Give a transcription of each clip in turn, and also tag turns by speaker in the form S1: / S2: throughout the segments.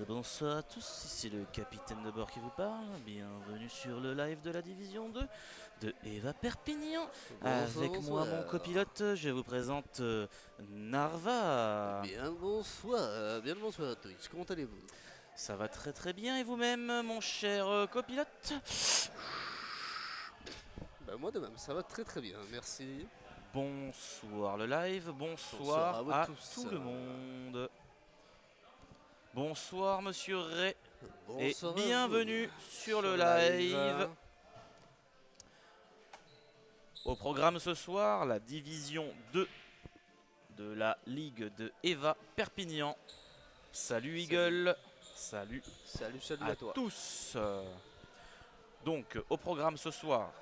S1: Bonsoir à tous, ici le capitaine de bord qui vous parle. Bienvenue sur le live de la division 2 de Eva Perpignan.
S2: Bonsoir,
S1: Avec moi, mon
S2: bonsoir.
S1: copilote, je vous présente Narva.
S2: Bien le bonsoir à tous. Comment allez-vous?
S1: Ça va très très bien et vous-même, mon cher copilote?
S2: Bah moi de même, ça va très très bien, merci.
S1: Bonsoir le live,
S2: Bonsoir à
S1: bonsoir
S2: vous
S1: à
S2: tous.
S1: tout le monde. Bonsoir Monsieur Ray et
S2: Bonsoir à vous.
S1: bienvenue sur
S2: Sur
S1: le
S2: le
S1: live.
S2: live.
S1: Au programme ce soir, la division 2 de la Ligue de Eva Perpignan. Salut Eagle, salut
S2: Salut
S1: à
S2: à toi.
S1: tous. Donc au programme ce soir,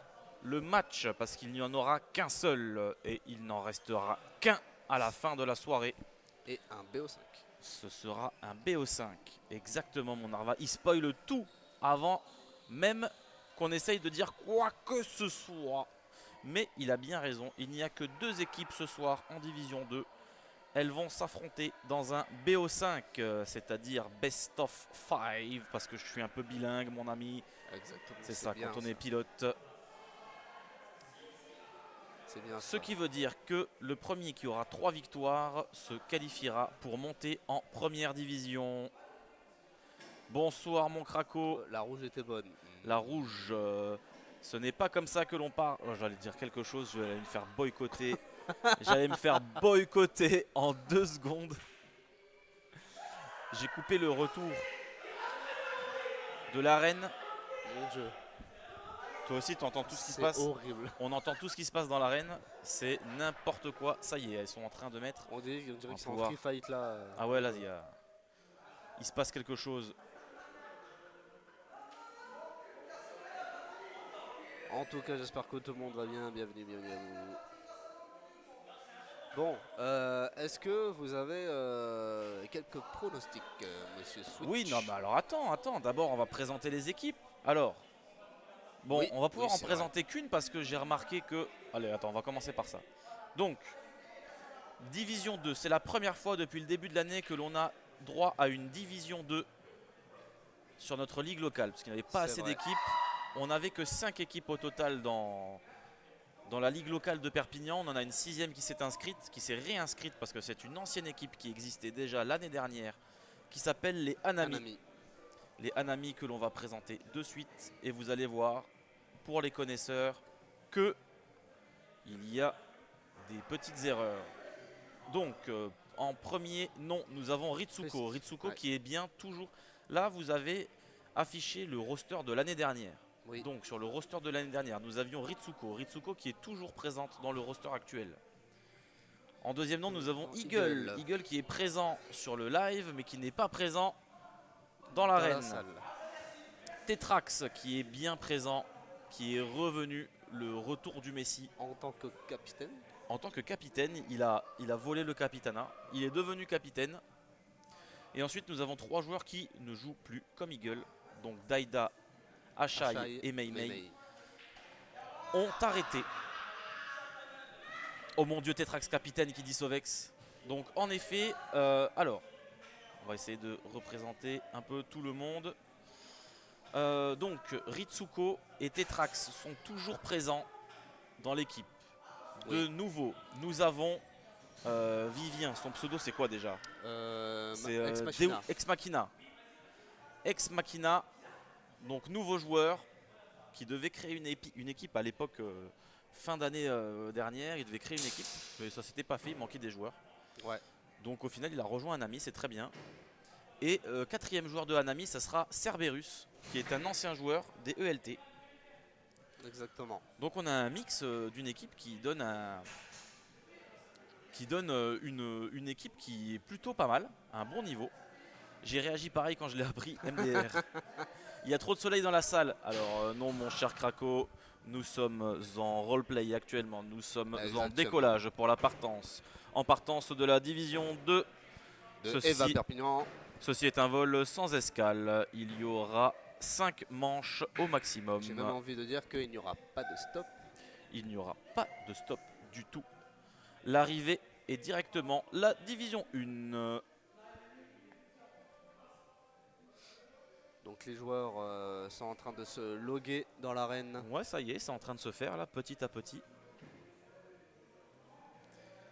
S1: le match, parce qu'il n'y en aura qu'un seul et il n'en restera qu'un à la fin de la soirée.
S2: Et un BO5.
S1: Ce sera un BO5, exactement mon Narva. Il spoil tout avant même qu'on essaye de dire quoi que ce soit. Mais il a bien raison, il n'y a que deux équipes ce soir en Division 2. Elles vont s'affronter dans un BO5, c'est-à-dire Best of 5, parce que je suis un peu bilingue, mon ami.
S2: Exactement.
S1: C'est ça,
S2: bien
S1: quand on
S2: ça.
S1: est pilote.
S2: C'est bien
S1: Ce
S2: ça.
S1: qui veut dire que le premier qui aura 3 victoires se qualifiera pour monter en première division. Bonsoir, mon craco.
S2: La rouge était bonne.
S1: La rouge, ce n'est pas comme ça que l'on part. Oh, j'allais dire quelque chose, je vais me faire boycotter. J'allais me faire boycotter en 2 secondes. J'ai coupé le retour de l'arène.
S2: Mon dieu.
S1: Toi aussi, tu entends tout ce qui se
S2: C'est
S1: passe.
S2: horrible.
S1: On entend tout ce qui se passe dans l'arène. C'est n'importe quoi. Ça y est, elles sont en train de mettre.
S2: On dirait
S1: va
S2: qu'ils sont en
S1: pouvoir-
S2: free fight là.
S1: Ah ouais, là, il se passe quelque chose.
S2: En tout cas, j'espère que tout le monde va bien. Bienvenue à vous. Bon, est-ce que vous avez quelques pronostics, monsieur Switch?
S1: Oui, non, mais alors attends. D'abord, on va présenter les équipes. Alors, bon,
S2: Oui,
S1: on va pouvoir en
S2: c'est vrai.
S1: présenter qu'une parce que j'ai remarqué que. Allez, attends, on va commencer par ça. Donc, Division 2, c'est la première fois depuis le début de l'année que l'on a droit à une Division 2 sur notre ligue locale, parce qu'il n'y avait pas
S2: C'est
S1: assez
S2: vrai.
S1: d'équipes. On n'avait que 5 équipes au total dans la ligue locale de Perpignan. On en a une 6e qui s'est inscrite, qui s'est réinscrite parce que c'est une ancienne équipe qui existait déjà l'année dernière, qui s'appelle les Hanami.
S2: Hanami.
S1: Les Hanami que l'on va présenter de suite. Et vous allez voir, pour les connaisseurs, que il y a des petites erreurs. Donc, en premier nom, nous avons Ritsuko. Ritsuko
S2: Ouais.
S1: qui est bien toujours... Là, vous avez affiché le roster de l'année dernière.
S2: Oui.
S1: Donc, sur le roster de l'année dernière, nous avions Ritsuko. Ritsuko qui est toujours présente dans le roster actuel. En deuxième nom, nous avons Eagle. Eagle qui est présent sur le live, mais qui n'est pas présent dans l'arène. Tetrax qui est bien présent, qui est revenu, le retour du Messi.
S2: En tant que capitaine.
S1: En tant que capitaine, il a volé le capitanat, il est devenu capitaine. Et ensuite nous avons 3 joueurs qui ne jouent plus comme Eagle. Donc Daida, Ashai et Meimei ont arrêté. Oh mon dieu, Tetrax capitaine qui dit Sovex. Donc en effet, alors, on va essayer de représenter un peu tout le monde. Donc Ritsuko et Tetrax sont toujours présents dans l'équipe. De nouveau, nous avons Vivien. Son pseudo c'est quoi déjà? C'est
S2: Ex Machina.
S1: Ex Machina. Ex Machina, donc nouveau joueur qui devait créer une équipe à l'époque fin d'année dernière. Il devait créer une équipe, mais ça s'était pas fait, il manquait des joueurs.
S2: Ouais.
S1: Donc au final il a rejoint Hanami, c'est très bien. Et quatrième joueur de Hanami, ça sera Cerberus, qui est un ancien joueur des ELT.
S2: Exactement.
S1: Donc on a un mix d'une équipe qui donne une équipe qui est plutôt pas mal, à un bon niveau. J'ai réagi pareil quand je l'ai appris, MDR. Il y a trop de soleil dans la salle. Alors non mon cher Craco, nous sommes en roleplay actuellement. Nous sommes en décollage pour la partance. En partance de la division 2
S2: de Eva Perpignan.
S1: Ceci est un vol sans escale. Il y aura 5 manches au maximum.
S2: J'ai même envie de dire qu'il n'y aura pas de stop.
S1: Il n'y aura pas de stop du tout. L'arrivée est directement la division 1.
S2: Donc les joueurs sont en train de se loguer dans l'arène.
S1: Ouais, ça y est, c'est en train de se faire là, petit à petit.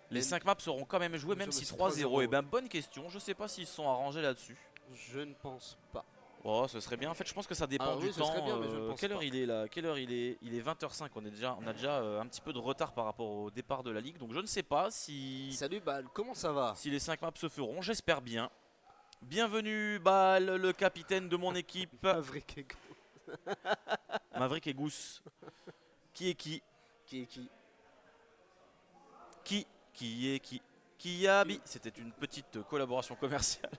S1: Les
S2: Et
S1: 5 maps seront quand même jouées, même si 3-0. Et ben, bonne question. Je sais pas s'ils se sont arrangés là-dessus.
S2: Je ne pense pas.
S1: Oh, ce serait bien. En fait, je pense que ça dépend du
S2: oui, ce
S1: temps.
S2: serait bien, mais je ne pense
S1: Quelle heure
S2: pas.
S1: il est là? Quelle heure il est? Il est 20h05. On a déjà un petit peu de retard par rapport au départ de la ligue. Donc, je ne sais pas si,
S2: Salut Bal, comment ça va?
S1: si les 5 maps se feront. J'espère bien. Bienvenue, Bal, le capitaine de mon équipe.
S2: Maverick et
S1: Maverick et Goose. Qui est qui?
S2: Qui est qui?
S1: Qui est qui? Qui a bi? C'était une petite collaboration commerciale.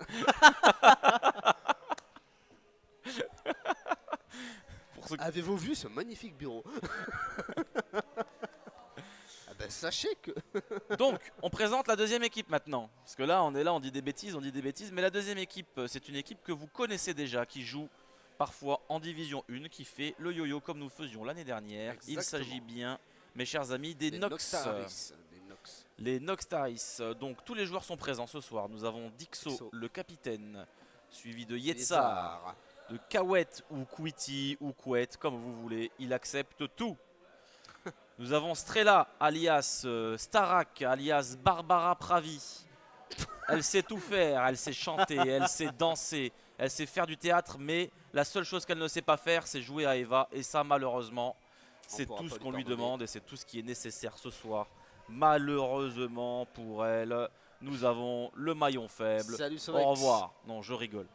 S2: Avez-vous vu ce magnifique bureau? Ah ben, sachez que...
S1: Donc, on présente la deuxième équipe maintenant. Parce que là, on dit des bêtises, Mais la deuxième équipe, c'est une équipe que vous connaissez déjà, qui joue parfois en Division 1, qui fait le yo-yo comme nous faisions l'année dernière.
S2: Exactement.
S1: Il s'agit bien, mes chers amis, des Nox. Les Noxtaris. Donc, tous les joueurs sont présents ce soir. Nous avons Dixo, le capitaine, suivi de Yetzar, de Kawet ou Kwiti ou Kouet, comme vous voulez. Il accepte tout. Nous avons Strella, alias Starak, alias Barbara Pravi. Elle sait tout faire, elle sait chanter, elle sait danser, elle sait faire du théâtre, mais la seule chose qu'elle ne sait pas faire, c'est jouer à Eva. Et ça, malheureusement, c'est tout ce qu'on lui demande et c'est tout ce qui est nécessaire ce soir. Malheureusement pour elle, nous avons le maillon faible.
S2: Salut,
S1: au revoir. Non, je rigole.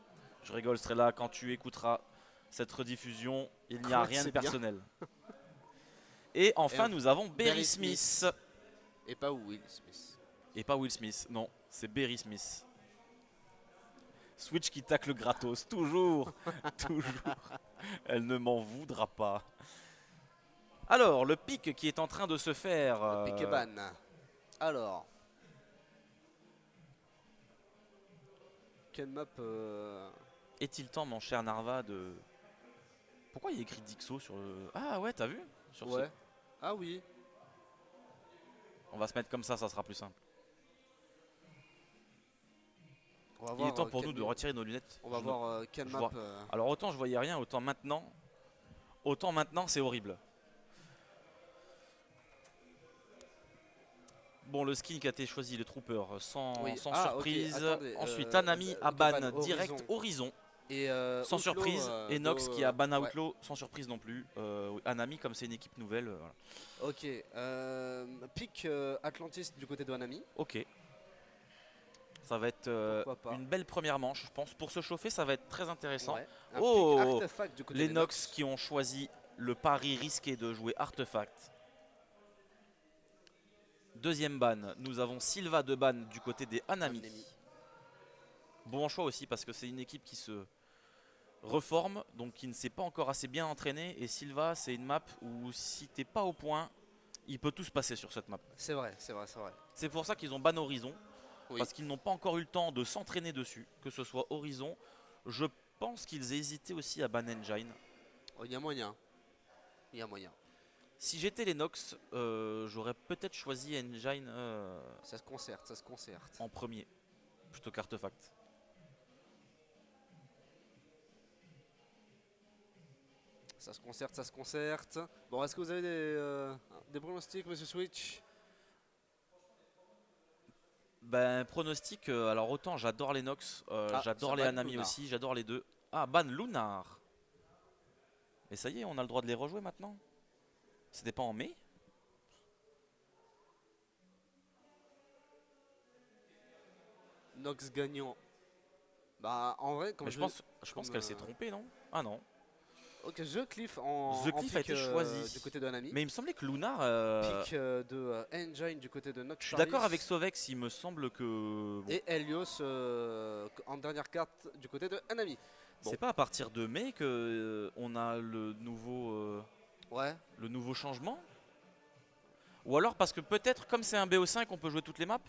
S1: Je rigole, Strella, quand tu écouteras cette rediffusion, il n'y a rien de personnel. Et enfin, nous avons Berry Smith.
S2: Et pas Will Smith.
S1: Et pas Will Smith, non, c'est Berry Smith. Switch qui tacle gratos, toujours, toujours. Elle ne m'en voudra pas. Alors, le pic qui est en train de se faire.
S2: Le pic est ban. Alors. Quelle map
S1: Est-il temps, mon cher Narva, de. Pourquoi il y a écrit Dixo sur le. Ah ouais, t'as vu sur
S2: ouais. Ah oui.
S1: On va se mettre comme ça sera plus simple.
S2: On va
S1: Il est temps pour nous de retirer nos lunettes.
S2: On va voir quelle map.
S1: Alors autant je voyais rien, autant maintenant c'est horrible. Bon, le skin qui a été choisi, le Trooper, sans surprise.
S2: Okay. Attendez,
S1: ensuite Anami a ban direct Horizon.
S2: Et
S1: sans surprise. Et Nox qui a ban Outlaw,
S2: ouais.
S1: sans surprise non plus. Anami, comme c'est une équipe nouvelle. Voilà.
S2: Ok. Pick Atlantis du côté de Anami.
S1: Ok. Ça va être une belle première manche, je pense. Pour se chauffer, ça va être très intéressant.
S2: Ouais.
S1: Du côté les Nox qui ont choisi le pari risqué de jouer Artefact. Deuxième ban, nous avons Silva de ban du côté des Anami. Bon choix aussi parce que c'est une équipe qui se reforme, donc qui ne s'est pas encore assez bien entraînée. Et Silva, c'est une map où si t'es pas au point, il peut tout se passer sur cette map.
S2: C'est vrai.
S1: C'est pour ça qu'ils ont ban Horizon.
S2: Oui.
S1: Parce qu'ils n'ont pas encore eu le temps de s'entraîner dessus, que ce soit Horizon. Je pense qu'ils aient hésité aussi à ban Engine.
S2: Il y a moyen.
S1: Si j'étais les Nox, j'aurais peut-être choisi Engine
S2: ça se concerte.
S1: En premier, plutôt qu'Artefact.
S2: Ça se concerte. Bon, est-ce que vous avez des pronostics, monsieur Switch?
S1: Ben, pronostic, alors autant j'adore les Nox, j'adore les Anami aussi, j'adore les deux. Ah, ban Lunar. Et ça y est, on a le droit de les rejouer maintenant? C'était pas en mai?
S2: Nox gagnant. Bah, en vrai, comme
S1: je pense qu'elle s'est trompée, non? Ah non.
S2: Ok, The Cliff
S1: a été choisi
S2: du côté de Anami.
S1: Mais il me semblait que Lunar.
S2: Pick de Engine du côté de Nox.
S1: Je suis d'accord avec Sovex, il me semble que.
S2: Bon. Et Helios en dernière carte du côté de Anami.
S1: Bon. C'est pas à partir de mai que on a le nouveau. Le nouveau changement. Ou alors parce que peut-être comme c'est un BO5 on peut jouer toutes les maps.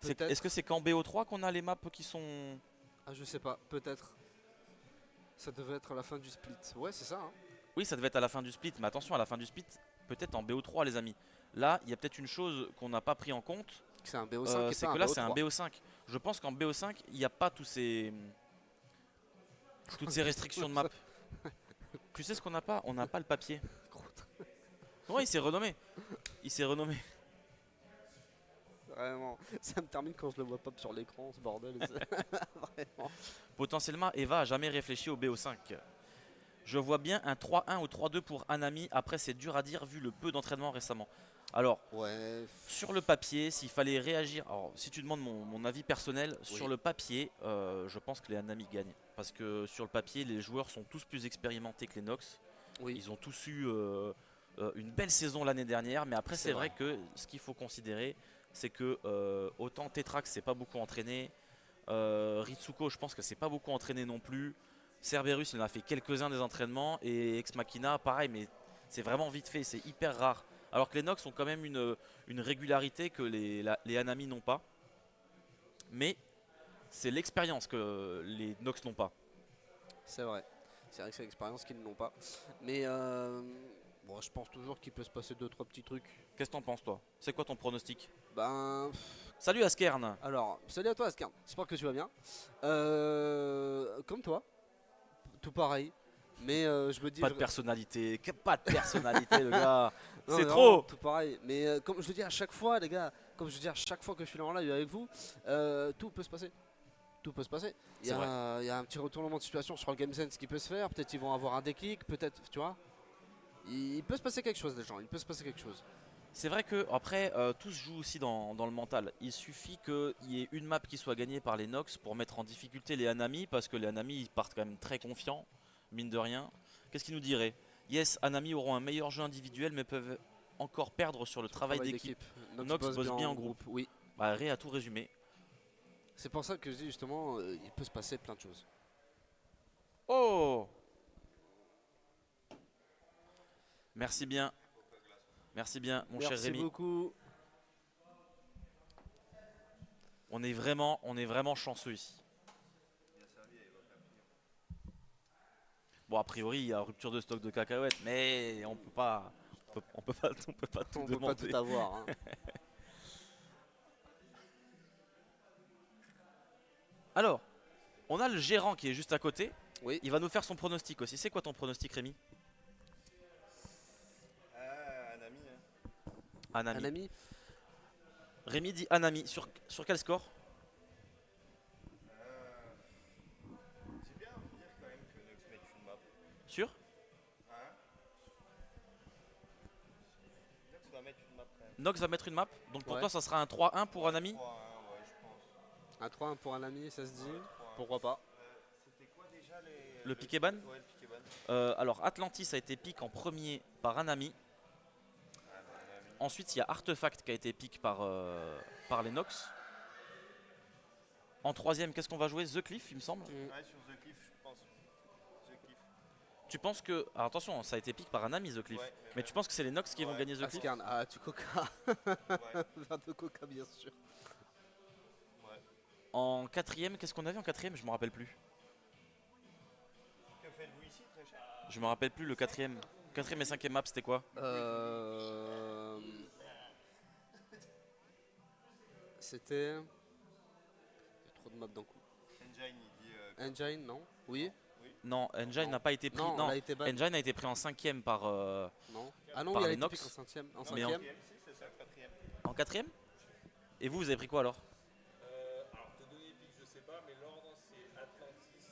S1: Est-ce que c'est qu'en BO3 qu'on a les maps qui sont.
S2: Ah je sais pas, peut-être. Ça devait être à la fin du split. Ouais c'est ça hein.
S1: Oui ça devait être à la fin du split. Mais attention à la fin du split, peut-être en BO3 les amis. Là il y a peut-être une chose qu'on n'a pas pris en compte.
S2: C'est un BO5
S1: c'est que là c'est un BO5. Je pense qu'en BO5 il n'y a pas tous ces. Toutes ces restrictions de map. Tu sais ce qu'on n'a pas? On n'a pas le papier. Ouais, il s'est renommé. Il s'est renommé.
S2: Vraiment, ça me termine quand je le vois pop sur l'écran, ce bordel. Vraiment.
S1: Potentiellement, Eva a jamais réfléchi au BO5. Je vois bien un 3-1 ou 3-2 pour Anami. Après, c'est dur à dire vu le peu d'entraînement récemment. Alors,
S2: Ouais,
S1: sur le papier, s'il fallait réagir, alors si tu demandes mon avis personnel,
S2: Oui.
S1: sur le papier, je pense que les Anami gagnent. Parce que sur le papier, les joueurs sont tous plus expérimentés que les Nox.
S2: oui,
S1: Ils ont tous eu une belle saison l'année dernière. Mais après,
S2: C'est
S1: c'est vrai
S2: vrai.
S1: que ce qu'il faut considérer, c'est que autant Tetrax s'est pas beaucoup entraîné, Ritsuko, je pense que c'est pas beaucoup entraîné non plus. Cerberus, il en a fait quelques-uns des entraînements. Et Ex Machina, pareil, mais c'est vraiment vite fait, c'est hyper rare. Alors que les Nox ont quand même une régularité que les Anami n'ont pas. Mais c'est l'expérience que les Nox n'ont pas.
S2: c'est vrai. C'est vrai que c'est l'expérience qu'ils n'ont pas. Mais bon, je pense toujours qu'il peut se passer deux trois petits trucs.
S1: Qu'est-ce que t'en penses, toi? C'est quoi ton pronostic?
S2: Ben,
S1: Salut Askern.
S2: alors, salut à toi Ascar, j'espère que tu vas bien. Comme toi, tout pareil. Mais je me dis...
S1: Pas de personnalité, pas de personnalité, le gars.
S2: Non,
S1: C'est
S2: mais vraiment,
S1: trop.
S2: tout pareil. Mais comme je le dis à chaque fois, les gars, comme je le dis à chaque fois que je suis là en live avec vous, tout peut se passer. Tout peut se passer.
S1: C'est vrai.
S2: Il y a un petit retournement de situation sur le Game Sense qui peut se faire. Peut-être ils vont avoir un déclic, peut-être, tu vois. Il peut se passer quelque chose, les gens. Il peut se passer quelque chose.
S1: C'est vrai que après tout se joue aussi dans le mental. Il suffit qu'il y ait une map qui soit gagnée par les Nox pour mettre en difficulté les Anami parce que les Anami ils partent quand même très confiants, mine de rien. Qu'est-ce qu'ils nous diraient? Yes, Anami auront un meilleur jeu individuel mais peuvent encore perdre sur le travail d'équipe. Nox bosse bien en groupe.
S2: Oui.
S1: Bah, Ré a tout résumé.
S2: C'est pour ça que je dis justement, il peut se passer plein de choses.
S1: Oh, merci bien. Merci bien mon cher
S2: Merci
S1: Rémi.
S2: beaucoup.
S1: On est vraiment chanceux ici. Bon, a priori, il y a rupture de stock de cacahuètes, mais on peut pas, on peut pas tout
S2: On peut pas
S1: demander.
S2: tout avoir. Hein.
S1: Alors, on a le gérant qui est juste à côté.
S2: Oui.
S1: Il va nous faire son pronostic aussi. C'est quoi ton pronostic, Rémi?
S3: Un ami.
S1: Anami.
S2: Un ami.
S1: Rémi dit Anami. Sur quel score?
S3: C'est bien de dire quand même que Nox mette une map.
S1: Sur
S3: Hein Nox va mettre une map quand même.
S1: Nox va mettre une map. Donc pour
S2: Ouais.
S1: toi, ça sera un 3-1 pour Anami.
S3: 3-1, ouais, je pense.
S2: Un 3-1 pour un ami, ça se dit.
S3: 3-1.
S2: Pourquoi pas.
S3: C'était quoi déjà les.
S1: Le piquet ban.
S3: Ouais, le piquet ban.
S1: Alors, Atlantis a été pick en premier par Anami.
S3: Ah, bah, un ami.
S1: Ensuite, il y a Artefact qui a été pick par les Nox. En troisième, qu'est-ce qu'on va jouer? The Cliff, il me semble.
S2: Mm.
S3: Ouais, sur The Cliff, je pense. The Cliff.
S1: Tu penses que. Alors, attention, ça a été pick par Anami, The Cliff.
S3: Ouais,
S1: Mais tu penses que c'est les Nox qui vont
S3: Ouais.
S1: gagner The Cliff?
S2: Ascarn, ah tu coca.
S3: Ouais.
S2: Verre de coca bien sûr.
S3: Ouais.
S1: En quatrième, qu'est-ce qu'on avait en quatrième? Je me rappelle plus.
S3: Que faites-vous ici, très cher?
S1: Je me rappelle plus le quatrième. Quatrième et cinquième map, c'était quoi?
S2: C'était... Il y a trop de maps d'un coup.
S3: Engine, il dit.
S2: Engine, non? Oui?
S1: Non, Engine
S2: Non.
S1: n'a pas été pris.
S2: Non,
S1: Non,
S2: on a été ban.
S1: Engine a été pris en cinquième par.
S2: Non. Ah non,
S1: Par
S2: il a
S1: les
S2: été
S1: Nox.
S2: piqué en cinquième. En
S1: Mais en-
S2: cinquième.
S3: Quatrième, si, c'est ça, quatrième.
S1: En quatrième? Et vous avez pris quoi alors?
S4: Alors, te donner les pics, je sais pas, mais l'ordre c'est Atlantis.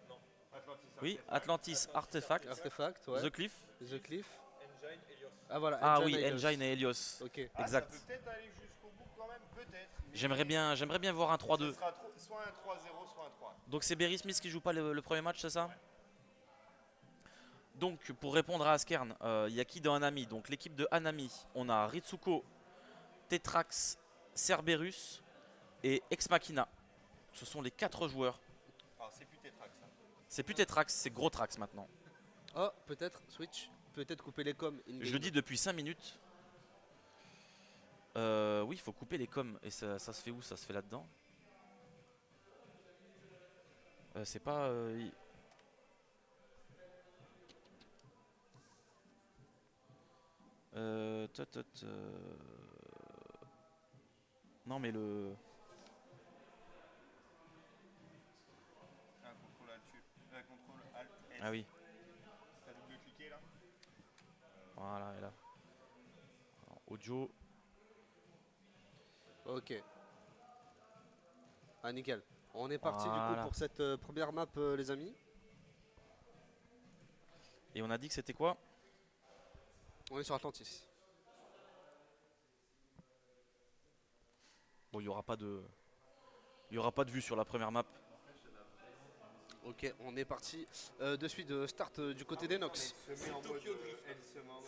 S4: Non,
S3: Atlantis.
S1: Oui, Atlantis, Artefact,
S2: Artefact, ouais.
S1: The Cliff.
S2: The Cliff.
S4: Engine, Helios.
S2: Ah voilà.
S1: Ah
S2: Engine
S1: oui,
S2: Helios.
S1: Engine et Helios.
S2: Ok.
S3: Ah,
S1: Exact.
S3: Ça peut peut-être aller jusqu'au bout quand même, peut-être. mais
S1: J'aimerais bien voir un 3-2.
S3: Ce sera soit un 3-0, soit un 3.
S1: Donc c'est Berry Smith qui joue pas le premier match, c'est ça? Donc pour répondre à Askern, il y a qui dans Anami? Donc l'équipe de Anami, on a Ritsuko, Tetrax, Cerberus et Ex Machina. Ce sont les 4 joueurs.
S3: Alors c'est plus Tetrax. Hein.
S1: C'est plus Tetrax, c'est Gros Trax maintenant.
S2: Oh, peut-être switch. Peut-être couper les coms.
S1: Je le dis depuis 5 minutes. Oui, il faut couper les coms. Et ça se fait où? Ça se fait là-dedans. C'est pas... Non mais le... Ah oui,
S3: T'as double-cliqué là.
S1: voilà, et là. Alors, audio.
S2: Ok. Ah nickel. On est parti du coup
S1: Voilà.
S2: pour cette première map les amis.
S1: Et on a dit que c'était quoi?
S2: On est sur Atlantis.
S1: Bon, il y aura pas de. Il y aura pas de vue sur la première map.
S2: Ok, on est parti de suite de start du côté d'Enox.
S3: Elle se met en mode. Elle se met en mode.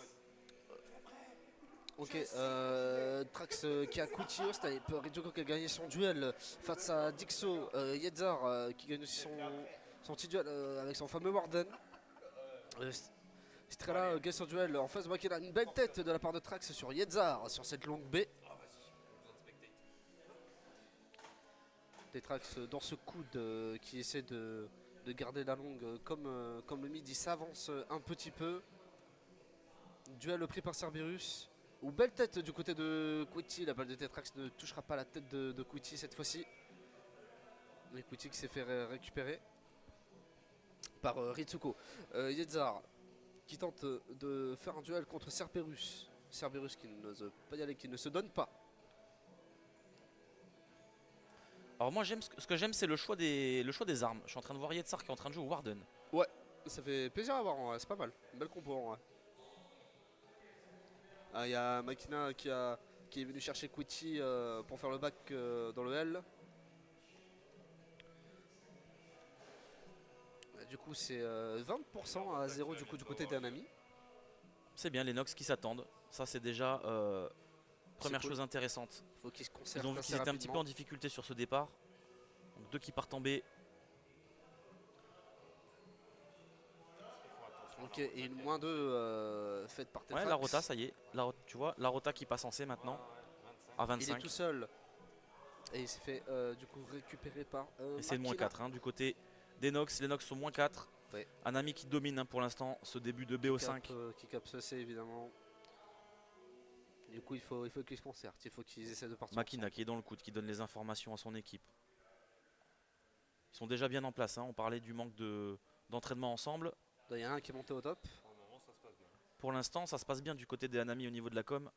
S2: Ok, Trax qui a Kouchios, Rijoko qui a gagné son duel face à Dixo, Yetzar qui gagne aussi son petit duel avec son fameux Warden. Strela gagne son duel en face de Makina. Une belle tête de la part de Trax sur Yetzar sur cette longue B. Des Trax dans ce coude qui essaie de garder la longue comme le midi s'avance un petit peu. Duel pris par Cerberus. Ou belle tête du côté de Quitty, la balle de Tetrax ne touchera pas la tête de Quitty cette fois-ci. Mais Quitty qui s'est fait récupérer par Ritsuko. Yetzar qui tente de faire un duel contre Cerberus. Cerberus qui n'ose pas y aller, qui ne se donne pas.
S1: Alors moi ce que j'aime c'est le choix des armes. Je suis en train de voir Yetzar qui est en train de jouer au Warden.
S2: Ouais, ça fait plaisir à voir en vrai, c'est pas mal. Une belle compo en vrai. Il y a Makina qui est venu chercher Quitty pour faire le back dans le L. Du coup c'est 20% à 0 du coup du côté d'un ami.
S1: C'est bien les Nox qui s'attendent. Ça c'est déjà première
S2: cool.
S1: chose intéressante.
S2: Faut qu'ils se conservent.
S1: Ils ont vu qu'ils étaient un petit peu en difficulté sur ce départ. Donc 2 qui partent en B.
S2: Ok, et une moins 2 faite par Tetrax.
S1: Ouais, la rota, ça y est. Tu vois, la rota qui passe en C maintenant. À
S2: Il est
S1: 25.
S2: tout seul. Et il s'est fait du coup récupérer par.
S1: Et c'est le moins
S2: Makina.
S1: 4 hein, du côté des Nox. Les Nox sont moins 4.
S2: Ouais.
S1: Un ami qui domine hein, pour l'instant ce début de BO5.
S2: Qui cap ce C évidemment. Du coup, il faut qu'ils se concertent. Il faut qu'ils essaient de partir.
S1: Makina qui est dans le coude, qui donne les informations à son équipe. Ils sont déjà bien en place. Hein. On parlait du manque d'entraînement ensemble.
S2: Il y en a un qui est monté au top.
S1: Pour l'instant, ça se passe bien du côté des Hanami au niveau de la com.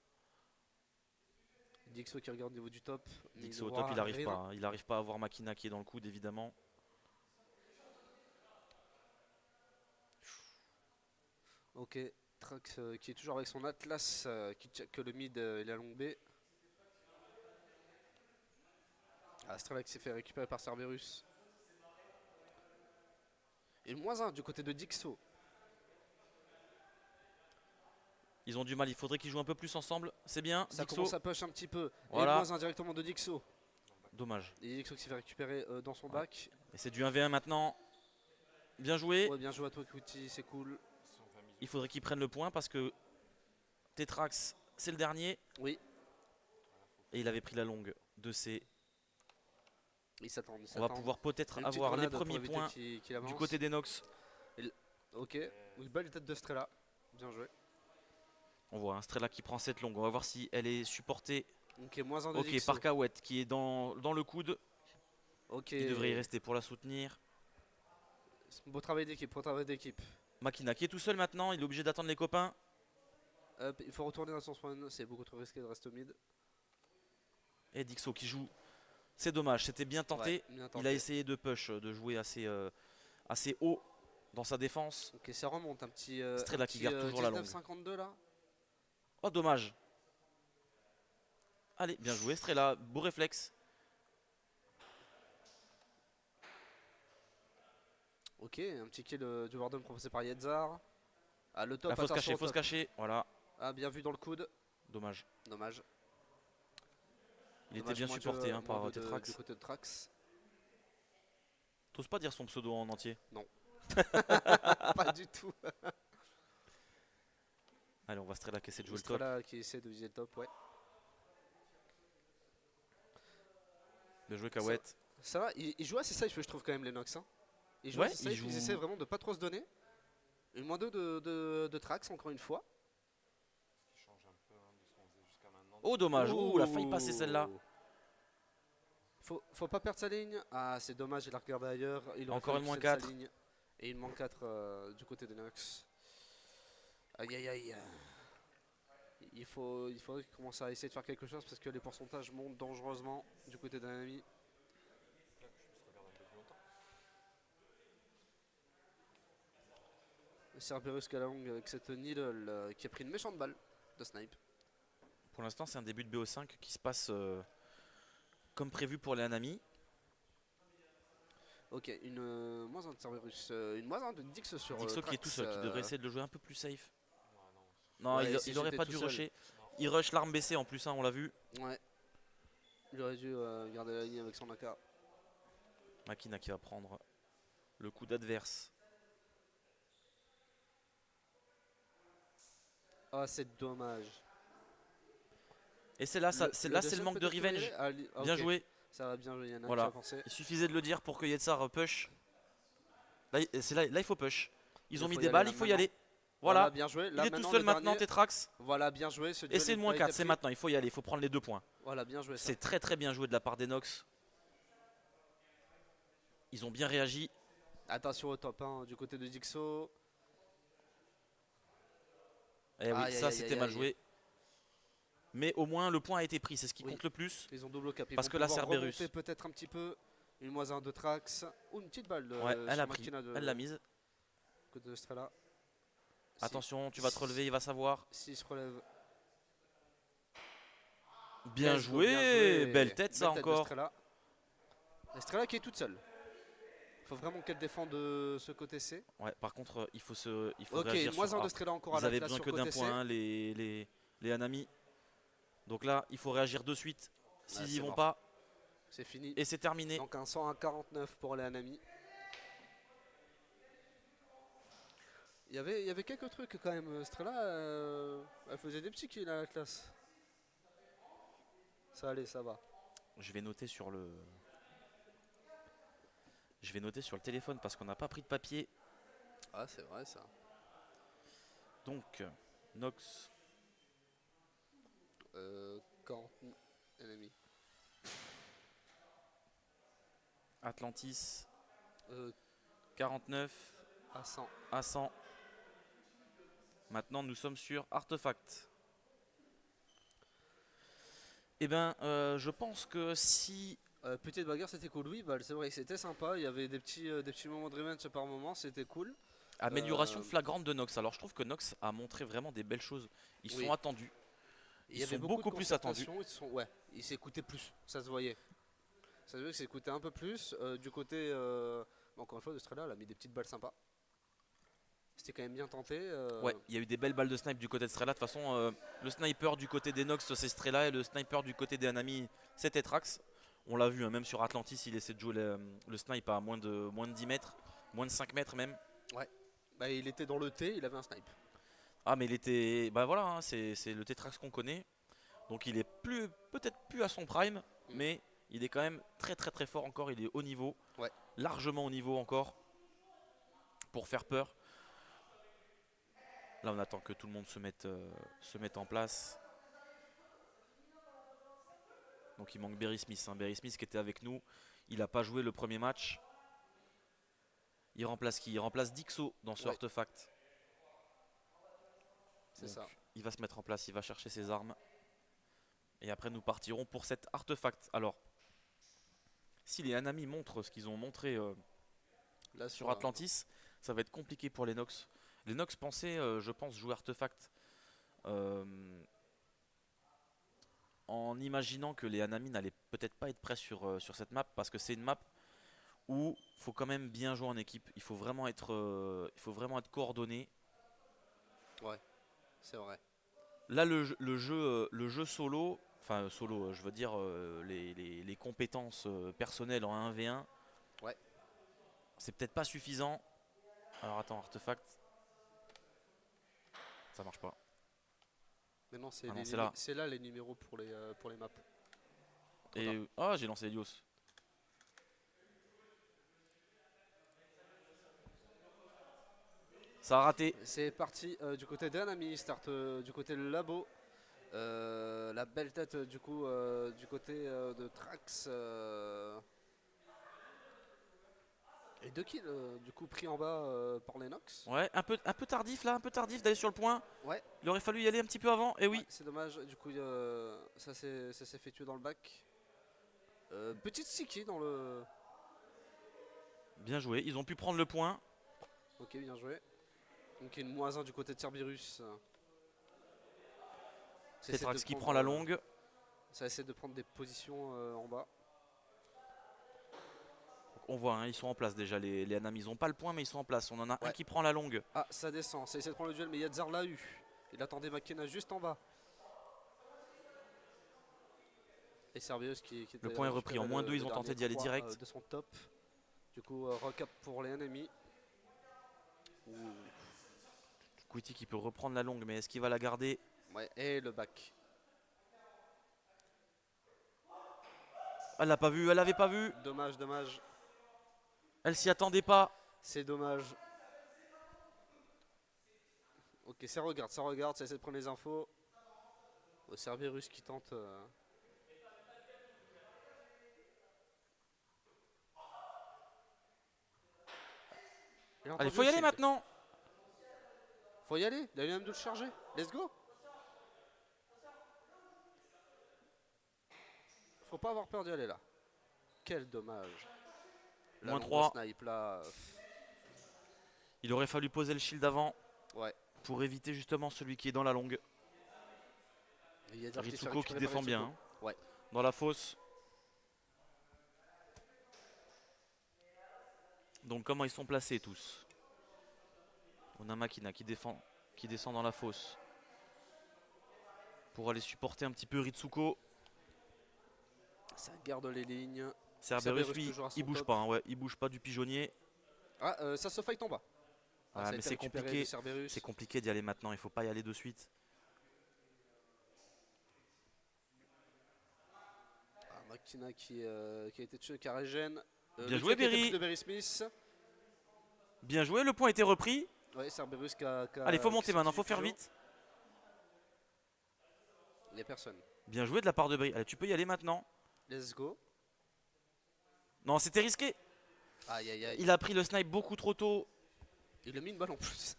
S2: Dixo qui regarde au niveau du top.
S1: Dixo au top, il n'arrive pas. Hein. Il n'arrive pas à voir Makina qui est dans le coude, évidemment.
S2: Ok, Trax qui est toujours avec son Atlas qui check le mid et la longue B. Astrala qui s'est fait récupérer par Cerberus. Et le moins 1 du côté de Dixo.
S1: Ils ont du mal, il faudrait qu'ils jouent un peu plus ensemble. C'est bien,
S2: Ça
S1: Dixo.
S2: commence à push un petit peu.
S1: Voilà.
S2: Et le moins 1 directement de Dixo.
S1: Dommage.
S2: Et Dixo qui s'est fait récupérer dans son bac.
S1: Et c'est du 1v1 maintenant. Bien joué.
S2: Ouais, bien joué à toi, Kuti, c'est cool.
S1: Il faudrait qu'ils prennent le point parce que Tetrax, c'est le dernier.
S2: Oui.
S1: Et il avait pris la longue de C.
S2: Il s'attend.
S1: On va pouvoir peut-être avoir les premiers points du côté des Nox.
S2: Ok, une belle tête de Strela. Bien joué.
S1: On voit un Strela qui prend cette longue. On va voir si elle est supportée.
S2: Ok, moins 1 de
S1: Ok,
S2: Dixo.
S1: par Kawet qui est dans le coude.
S2: Ok.
S1: Il devrait y rester pour la soutenir.
S2: Beau travail d'équipe, beau travail d'équipe.
S1: Makina qui est tout seul maintenant. Il est obligé d'attendre les copains.
S2: Il faut retourner dans son spawn, c'est beaucoup trop risqué de rester au mid.
S1: Et Dixo qui joue. C'est dommage, c'était bien tenté.
S2: Ouais, bien
S1: Il
S2: tenté.
S1: a essayé de push, de jouer assez haut dans sa défense.
S2: Ok, ça remonte un petit.
S1: Strela qui garde toujours la longue.
S2: 19-52 là.
S1: Oh dommage. Allez, bien joué Strela, beau réflexe.
S2: Ok, un petit kill du Warden proposé par Yetzar. Ah, le top,
S1: La fausse
S2: attention
S1: cachée,
S2: au
S1: fausse
S2: top.
S1: cachée. Voilà,
S2: Ah, bien vu dans le coude.
S1: dommage.
S2: Dommage.
S1: Il était
S2: Dommage,
S1: bien
S2: moins
S1: supporté hein, par
S2: moins
S1: Tetrax.
S2: du côté de Trax.
S1: T'oses pas dire son pseudo en entier.
S2: Pas du tout.
S1: Allez, on va Strela qui essaie de jouer le top.
S2: Strela qui essaie de viser le top, ouais.
S1: Bien joué Kawet.
S2: Ça va, il joue assez safe, je trouve, quand même, les Nox. Hein. Ils jouent
S1: Ouais,
S2: assez safe,
S1: ils jouent-
S2: ils essaient vraiment de pas trop se donner. Une moins 2 de Trax, encore une fois.
S4: Qui change un peu hein, de ce qu'on faisait jusqu'à maintenant.
S1: Oh dommage, ouh, la faille passer celle-là.
S2: Faut pas perdre sa ligne. Ah, c'est dommage, il a regardé ailleurs. Il aurait
S1: Encore
S2: fallu
S1: une moins
S2: qu'il cède sa
S1: 4.
S2: ligne. Et il manque 4 du côté de Nox. Aïe aïe aïe. Il faudrait qu'il commence à essayer de faire quelque chose parce que les pourcentages montent dangereusement du côté d'un ami. Cerberus Galang avec cette needle qui a pris une méchante balle de snipe.
S1: Pour l'instant, c'est un début de BO5 qui se passe comme prévu pour les Hanami.
S2: Ok, une moins 1 de Cerberus, une moins 1 de Dix sur
S1: Dixo qui est
S2: Trax,
S1: tout seul, qui devrait essayer de le jouer un peu plus safe.
S4: Ouais, non.
S1: Non,
S2: Ouais, si
S1: il aurait
S2: j'étais
S1: pas
S2: tout
S1: dû
S2: seul.
S1: rusher. Il rush l'arme baissée en plus, hein, on l'a vu.
S2: Ouais. Il aurait dû garder la ligne avec son AK.
S1: Makina qui va prendre le coup d'adverse.
S2: Ah, c'est dommage.
S1: Et c'est là, c'est le manque de revenge. Bien joué.
S2: Ça va bien joué, Yana
S1: Voilà.
S2: qui a pensé.
S1: Il suffisait de le dire pour que Yetzar push. Là, il faut push. Ils ont mis
S2: faut y
S1: des
S2: aller
S1: balles,
S2: là
S1: il faut y
S2: maintenant.
S1: aller. Voilà.
S2: Bien joué.
S1: Il
S2: Là,
S1: est tout
S2: maintenant,
S1: seul
S2: le
S1: maintenant,
S2: dernier.
S1: Tetrax.
S2: Voilà, bien joué. Ce
S1: Et
S2: duel
S1: c'est le
S2: a
S1: moins
S2: été
S1: 4, c'est
S2: pris.
S1: maintenant, il faut y aller, il faut prendre les 2 points.
S2: Voilà, bien joué ça.
S1: C'est très très bien joué de la part des Nox. Ils ont bien réagi.
S2: Attention au top 1 du côté de Dixo.
S1: Eh oui,
S2: Aïe,
S1: ça
S2: aïe,
S1: c'était
S2: aïe,
S1: mal
S2: aïe.
S1: joué. Mais au moins le point a été pris, c'est ce qui
S2: Oui.
S1: compte le plus.
S2: Ils ont double cap. Ils
S1: Parce
S2: vont
S1: que là,
S2: pouvoir
S1: Cerberus.
S2: remonter peut-être un petit peu. Une moins 1 de Trax. Ou une petite balle de
S1: Ouais, elle
S2: sur
S1: a pris,
S2: Makina de
S1: elle l'a mise.
S2: côté de Strela.
S1: Attention, tu vas te relever, il va savoir.
S2: Si se relève.
S1: Bien
S2: Let's go,
S1: joué, belle tête ça
S2: Belle tête de
S1: encore.
S2: Strela. Strela qui est toute seule. Il faut vraiment qu'elle défende de ce côté C.
S1: Ouais, par contre, il faut
S2: Ok,
S1: réagir
S2: moins
S1: sur
S2: 1 de
S1: A.
S2: Strela encore
S1: Ils
S2: à la
S1: avaient
S2: classe
S1: besoin
S2: sur
S1: que d'un
S2: côté C.
S1: point, hein, les Hanami. Donc là, il faut réagir de suite. S'ils
S2: c'est
S1: y vont
S2: mort.
S1: pas,
S2: C'est fini.
S1: et c'est terminé.
S2: Donc un 100 à 49 pour les Hanami. Il y avait quelques trucs quand même. Strela, elle faisait des petits kills à la classe. Ça allait, ça va.
S1: Je vais noter sur le téléphone parce qu'on n'a pas pris de papier.
S2: Ah, c'est vrai ça.
S1: Donc, Nox,
S2: 40 ennemis.
S1: Atlantis,
S2: Euh,
S1: 49
S2: à 100.
S1: à 100. Maintenant, nous sommes sur Artefact. Eh ben, je pense que si...
S2: Petite bagarre, c'était cool. Oui, bah, c'est vrai que c'était sympa. Il y avait des petits moments de revenge par moment. C'était cool.
S1: Amélioration flagrante de Nox. Alors, je trouve que Nox a montré vraiment des belles choses. Ils
S2: Oui.
S1: sont attendus.
S2: Il
S1: Ils
S2: y avait
S1: sont
S2: beaucoup
S1: beaucoup
S2: de
S1: plus attendus.
S2: concertation, ouais, ils s'écoutaient plus, ça se voyait. Ça se voyait que s'écoutait un peu plus. Du côté, encore une fois, de Strela, elle a mis des petites balles sympas. C'était quand même bien tenté.
S1: Ouais, il y a eu des belles balles de snipe du côté de Strela. De toute façon, le sniper du côté des Nox, c'est Strela. Et le sniper du côté des Hanami, c'est Tetrax. On l'a vu, hein, même sur Atlantis, il essaie de jouer le snipe à moins de 10 mètres. Moins de 5 mètres même.
S2: Bah, il était dans le T, il avait un snipe.
S1: Ah, mais il était... Bah voilà, hein, c'est le Tetrax qu'on connaît. Donc il est peut-être plus à son prime. Mais il est quand même très très très fort encore. Il est haut niveau.
S2: Ouais.
S1: Largement haut niveau encore. Pour faire peur. Là, on attend que tout le monde se mette en place. Donc il manque Berry Smith. Hein. Berry Smith qui était avec nous. Il n'a pas joué le premier match. Il remplace qui? Il remplace Dixo dans ce artefact.
S2: C'est ça.
S1: Il va se mettre en place. Il va chercher ses armes. Et après, nous partirons pour cet artefact. Alors, si les Hanami montrent ce qu'ils ont montré
S2: Là,
S1: sur Atlantis, ça va être compliqué pour les Nox. Les Nox pensaient, je pense, jouer artefact en imaginant que les Hanami n'allaient peut-être pas être prêts sur cette map, parce que c'est une map où il faut quand même bien jouer en équipe. Il faut vraiment être coordonné.
S2: Ouais, c'est vrai.
S1: Là, le jeu solo, enfin solo, je veux dire les compétences personnelles en 1v1,
S2: Ouais.
S1: c'est peut-être pas suffisant. Alors attends, artefact, ça marche pas.
S2: Mais non,
S1: Ah non, c'est là.
S2: c'est là les numéros pour les maps.
S1: Et ah, j'ai lancé Helios. Ça a raté.
S2: C'est parti du côté d'Anami, start du côté labo. La belle tête du coup du côté de Trax. Et 2 kills du coup pris en bas par Lennox.
S1: Ouais, un peu tardif là, un peu tardif d'aller sur le point.
S2: Ouais.
S1: Il aurait fallu y aller un petit peu avant, et oui.
S2: Ouais, c'est dommage, du coup ça s'est fait tuer dans le bac. Petite sticky dans le...
S1: Bien joué, ils ont pu prendre le point.
S2: Ok, bien joué. Donc une -1 du côté de Cerberus. Ça essaie
S1: Tetrax
S2: de
S1: qui
S2: prendre,
S1: prend la longue.
S2: Ça essaie de prendre des positions en bas.
S1: On voit, hein, ils sont en place déjà, les Anam. Ils n'ont pas le point, mais ils sont en place. On en a un
S2: Ouais.
S1: qui prend la longue.
S2: Ah, ça descend, ça essaie de prendre le duel, mais Yadzar l'a eu. Il attendait McKenna juste en bas. Et Cerberus qui était
S1: Le point est repris en -2, ils ont tenté d'y aller direct.
S2: de son top. Du coup, recap pour les ennemis.
S1: Quitty qui peut reprendre la longue, mais est-ce qu'il va la garder?
S2: Ouais, et le back.
S1: Elle l'a pas vu, elle l'avait pas vu.
S2: Dommage, dommage.
S1: Elle s'y attendait pas.
S2: C'est dommage. Ok, ça regarde, ça essaie de prendre les infos. Cerberus qui tente...
S1: Allez, faut y aller maintenant.
S2: Faut y aller, il a eu même de le charger. Let's go. Faut pas avoir peur d'y aller là. Quel dommage. La longue
S1: -3.
S2: Snipe là.
S1: Il aurait fallu poser le shield avant.
S2: Ouais.
S1: Pour éviter justement celui qui est dans la longue. Ritsuko qui défend bien. Hein.
S2: Ouais.
S1: Dans la fosse. Donc comment ils sont placés tous? On a Makina qui descend dans la fosse. Pour aller supporter un petit peu Ritsuko.
S2: Ça garde les lignes.
S1: Cerberus lui,
S2: toujours à son
S1: il bouge
S2: top.
S1: pas. Hein, ouais, il bouge pas du pigeonnier.
S2: Ah, ça se fight en bas.
S1: Ah,
S2: ça a
S1: mais
S2: été
S1: c'est
S2: récupéré
S1: compliqué.
S2: de Cerberus.
S1: C'est compliqué d'y aller maintenant. Il faut pas y aller de suite.
S2: Makina qui a été tué par Regen.
S1: Bien joué, Berry.
S2: De Berry Smith.
S1: Bien joué, le point a été repris.
S2: Ouais, Cerberus qui a...
S1: Allez, faut monter maintenant, faut faire vite.
S2: Il n'y a personne.
S1: Bien joué de la part de Berry. Allez, tu peux y aller maintenant.
S2: Let's go.
S1: Non, c'était risqué.
S2: Aïe aïe aïe.
S1: Il a pris le snipe beaucoup trop tôt.
S2: Il a mis une balle en plus.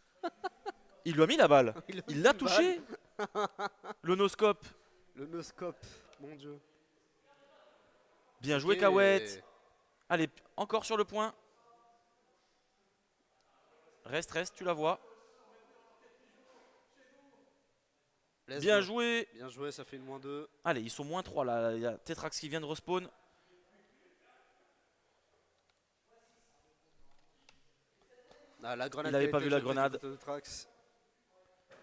S1: Il lui a mis la balle.
S2: Il a
S1: Il
S2: mis
S1: l'a
S2: une
S1: touché. Le no-scope.
S2: Le no-scope, mon dieu.
S1: Bien joué,
S2: Ok.
S1: Kawet. Allez, encore sur le point. Reste, tu la vois.
S2: Let's
S1: Bien
S2: go.
S1: joué.
S2: Bien joué, ça fait une -2.
S1: Allez, ils sont -3 là. Il y a Tetrax qui vient de respawn.
S2: Ah, la grenade
S1: Il avait
S2: qui a
S1: pas
S2: été
S1: vu la
S2: jetée
S1: grenade.
S2: du côté de Trax.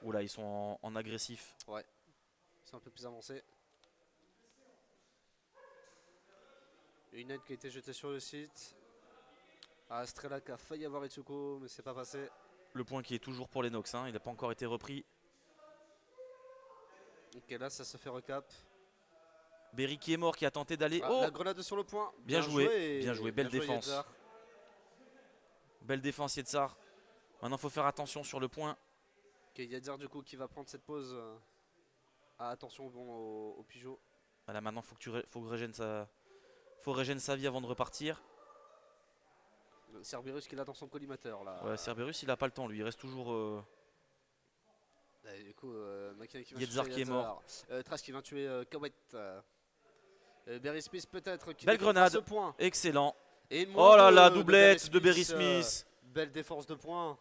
S1: Oula, ils sont en agressif.
S2: Ouais, c'est un peu plus avancé. Une aide qui a été jetée sur le site. Ah, Strela qui a failli avoir Itsuko, mais c'est pas passé.
S1: Le point qui est toujours pour les Nox. Hein. Il n'a pas encore été repris.
S2: Ok, là ça se fait recap.
S1: Berry qui est mort, qui a tenté d'aller.
S2: Ah,
S1: Oh,
S2: la grenade sur le point.
S1: Bien joué, bien joué, belle
S2: Bien joué,
S1: défense.
S2: Yetzar.
S1: Belle défense, Yetzar. Maintenant, il faut faire attention sur le point.
S2: Ok, Yetzar du coup qui va prendre cette pause. Ah, attention bon, au Peugeot.
S1: Voilà, maintenant, faut que régène sa vie avant de repartir.
S2: Cerberus qui l'a dans son collimateur là.
S1: Ouais, Cerberus, il a pas le temps, lui. Il reste toujours.
S2: Et du coup, Makina qui va
S1: Yetzar
S2: tuer
S1: qui est mort.
S2: Trash qui va tuer Kawet. Berry Smith peut-être qui
S1: Belle
S2: défend
S1: grenade.
S2: ce point.
S1: Excellent.
S2: Et une
S1: Oh là
S2: moins
S1: là,
S2: deux
S1: doublette de Berry Smith.
S2: Belle défense de points.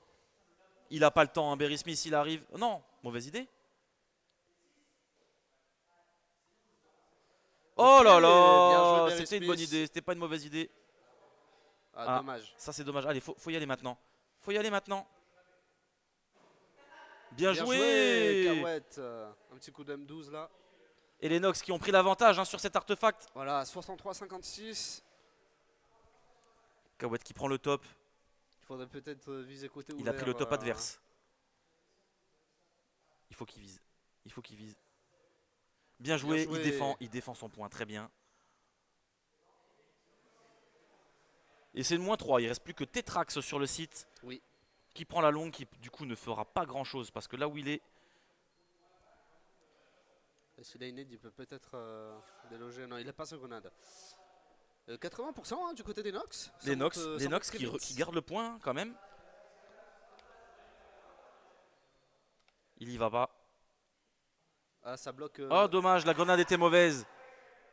S1: Il a pas le temps, hein. Berry Smith, il arrive. Non, mauvaise idée. Oh
S2: Ok,
S1: là
S2: bien joué,
S1: là,
S2: Berry
S1: c'était une bonne
S2: Smith.
S1: idée, c'était pas une mauvaise idée.
S2: Ah,
S1: Ah.
S2: dommage.
S1: Ça c'est dommage. Allez, faut y aller maintenant. Faut y aller maintenant. Bien joué.
S2: Kawet. Un petit coup de M12 là.
S1: Et les Nox qui ont pris l'avantage hein, sur cet artefact.
S2: Voilà, 63-56.
S1: Kawet qui prend le top.
S2: Il faudrait peut-être viser côté ouvert.
S1: Il a pris le top adverse. Il faut qu'il vise. Il faut qu'il vise. Bien joué,
S2: joué.
S1: il défend son point, très bien. Et c'est le -3, il reste plus que Tetrax sur le site.
S2: Oui.
S1: Qui prend la longue, qui du coup ne fera pas grand chose parce que là où il est,
S2: S'il a une aide, il peut peut-être déloger. Non, il n'a pas sa grenade. 80% hein, du côté des Nox. Ça
S1: Les
S2: monte,
S1: Nox,
S2: ça
S1: les
S2: monte
S1: Nox
S2: très
S1: qui,
S2: vite.
S1: qui gardent le point quand même. Il y va pas.
S2: Ah, ça bloque.
S1: Oh dommage, la grenade était mauvaise.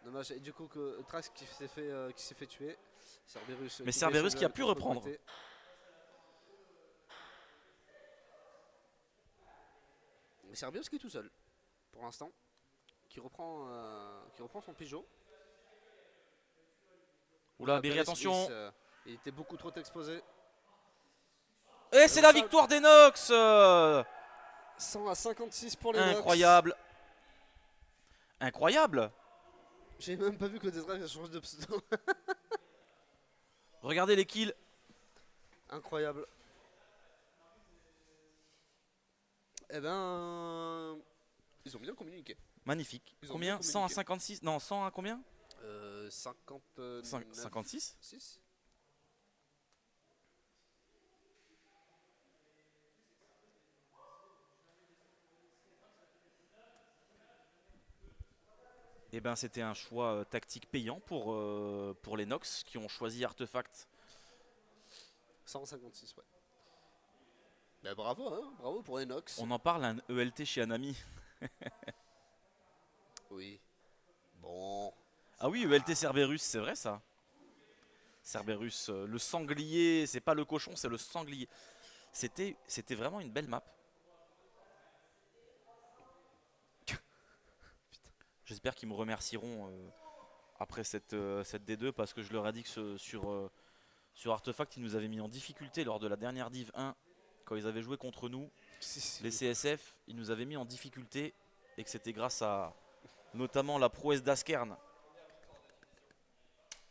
S2: Dommage. Et du coup, que Trax qui s'est fait tuer. Cerberus.
S1: Mais
S2: qui
S1: Cerberus
S2: gagne
S1: qui a
S2: son
S1: pu
S2: duel de
S1: reprendre.
S2: côté. Mais Cerberus qui est tout seul pour l'instant. Qui reprend son Peugeot.
S1: Oula, Berry,
S2: Berry
S1: attention.
S2: Smith, il était beaucoup trop exposé.
S1: Et c'est la victoire des Nox.
S2: 100 à 56 pour les Nox.
S1: Incroyable. Incroyable.
S2: J'ai même pas vu que Detrax a changé de pseudo.
S1: Regardez les kills.
S2: Incroyable. Eh ben, ils ont bien communiqué.
S1: Magnifique.
S2: Ils ont
S1: Combien?
S2: bien
S1: 100 à
S2: communiqué.
S1: 56? Non, 100 à combien?
S2: 59.
S1: 56?
S2: 6.
S1: Eh ben c'était un choix tactique payant pour les Nox qui ont choisi Artefact.
S2: 156, ouais. Bah, bravo, hein, bravo pour les Nox.
S1: On en parle, un ELT chez Anami.
S2: Oui. Bon.
S1: Ah oui, ELT Cerberus, c'est vrai ça. Cerberus, le sanglier, c'est pas le cochon, c'est le sanglier. C'était vraiment une belle map. J'espère qu'ils me remercieront après cette D2 parce que je leur ai dit que sur Artefact, ils nous avaient mis en difficulté lors de la dernière Div 1 quand ils avaient joué contre nous. Les CSF, ils nous avaient mis en difficulté et que c'était grâce à notamment la prouesse d'Askern.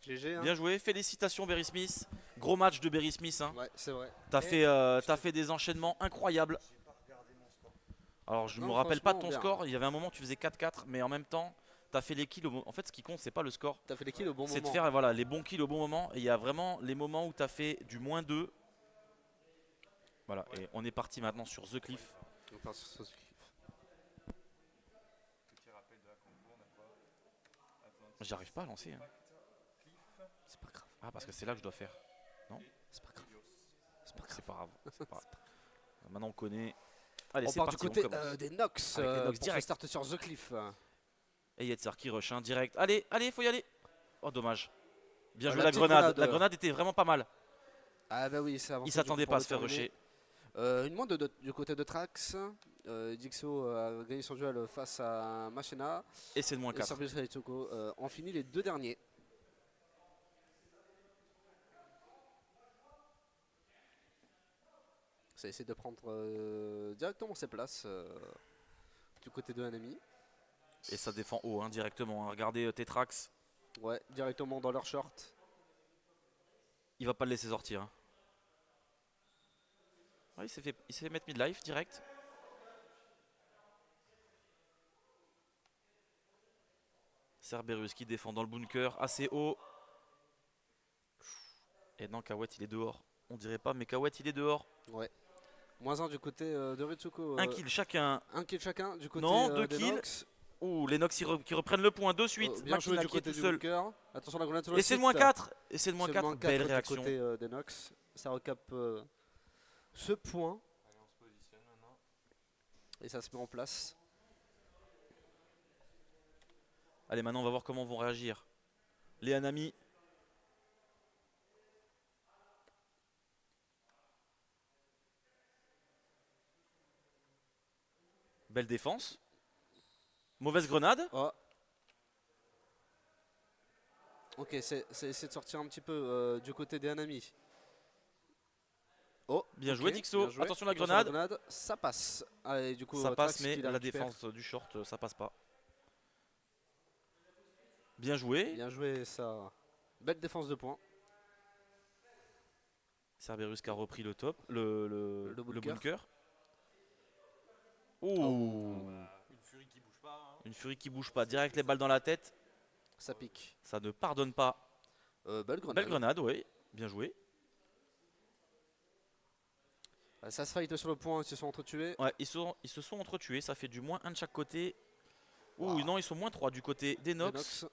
S2: GG, hein.
S1: Bien joué, félicitations Berry Smith. Gros match de Berry Smith. Hein.
S2: Ouais, c'est vrai.
S1: T'as fait des enchaînements incroyables. Alors je
S2: Non,
S1: me rappelle pas de
S2: franchement,
S1: ton
S2: bien.
S1: score, il y avait un moment où tu faisais 4-4, mais en même temps, t'as fait les kills. En fait, ce qui compte, c'est pas le score,
S2: T'as fait les kills au bon
S1: c'est de
S2: moment.
S1: faire voilà, les bons kills au bon moment. Et il y a vraiment les moments où t'as fait du -2. Voilà, et on est parti maintenant sur The Cliff.
S2: On part sur ce-
S3: Petit rappel de la compo, on a quoi Atlantis,
S1: J'arrive pas à lancer. Hein.
S3: Cliff,
S2: C'est pas grave,
S1: Ah, parce que c'est là que je dois faire.
S2: c'est pas grave.
S3: Ios.
S2: C'est pas grave.
S1: C'est pas grave. c'est pas grave. Maintenant on connaît. Allez,
S2: On
S1: c'est
S2: part
S1: parti,
S2: du côté
S1: on commence.
S2: des Nox.
S1: Avec les Nox
S2: pour se
S1: direct.
S2: start sur The Cliff.
S1: Et Yetzar qui rush hein, direct. Allez, allez, faut y aller. Oh, dommage. Bien joué
S2: La
S1: la
S2: petite
S1: grenade.
S2: grenade.
S1: La grenade était vraiment pas mal.
S2: Ah bah oui, c'est avancé.
S1: Il s'attendait pas à se faire rusher.
S2: Une moins du côté de Trax. Dixo a gagné son duel face à Machina.
S1: Et c'est le
S2: Et
S1: -4.
S2: Cerberus Kaitsuko ont fini les deux derniers. Ça essaie de prendre directement ses places du côté de Anami.
S1: Et ça défend haut hein, directement. Hein. Regardez Tetrax.
S2: Ouais, directement dans leur short.
S1: Il va pas le laisser sortir. Hein. Ouais, il s'est fait mettre mid-life direct. Cerberus qui défend dans le bunker assez haut. Et non, Kawet il est dehors. On dirait pas, mais Kawet il est dehors.
S2: Ouais. Moins un du côté de Ritsuko.
S1: Un kill chacun.
S2: Un kill chacun du côté
S1: Non, deux
S2: des
S1: kills.
S2: Nox.
S1: Ouh, les Nox qui reprennent le point de suite.
S2: Bien joué
S1: Makina
S2: du
S1: qui est
S2: côté
S1: tout
S2: du
S1: seul.
S2: bunker. Attention la grenade sur le
S1: Et c'est le
S2: site.
S1: -4. Et c'est le
S2: C'est le
S1: -4. Belle
S2: du
S1: réaction.
S2: côté des Nox. Ça recap ce point
S3: Allez, on se positionne maintenant.
S2: et ça se met en place.
S1: Allez, maintenant on va voir comment vont réagir les Anami. Belle défense. Mauvaise grenade.
S2: Oh. Ok, c'est essayer de sortir un petit peu du côté des Anami. Oh,
S1: Bien
S2: ok,
S1: joué Dixo.
S2: bien joué.
S1: Attention la
S2: Attention
S1: grenade.
S2: ça passe. Allez, du coup,
S1: Ça passe,
S2: Trax
S1: mais
S2: qui
S1: la
S2: récupère.
S1: défense du short, ça passe pas. Bien joué.
S2: Bien joué, ça. Belle défense de points.
S1: Cerberus qui a repris le top, le
S2: bunker.
S1: bunker. Ouh.
S3: Une furie qui bouge pas. Hein.
S1: Une furie qui bouge pas. Direct les balles dans la tête.
S2: Ça pique.
S1: Ça ne pardonne pas.
S2: Belle grenade.
S1: Belle grenade, oui. Bien joué.
S2: Ça se fight sur le point, ils se sont entretués.
S1: Ouais, ils se sont entretués. Ça fait du -1 de chaque côté. Ouh,
S2: Wow.
S1: non, ils sont -3 du côté des
S2: Les
S1: Nox.
S2: Nox.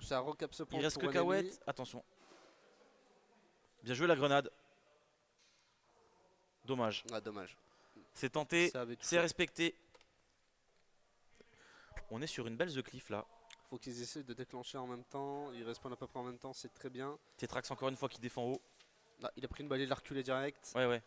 S2: Ça recap ce point
S1: Il reste
S2: pour
S1: que
S2: Enemy.
S1: Kawet. Attention. Bien joué la grenade. Dommage.
S2: Ah, dommage.
S1: C'est tenté,
S2: Ça avait touché.
S1: c'est respecté. On est sur une belle The Cliff là.
S2: Faut qu'ils essaient de déclencher en même temps. Ils respawnent à peu près en même temps, c'est très bien.
S1: Tetrax encore une fois qui défend haut.
S2: Ah, il a pris une balle, il a reculé direct.
S1: Ouais, ouais.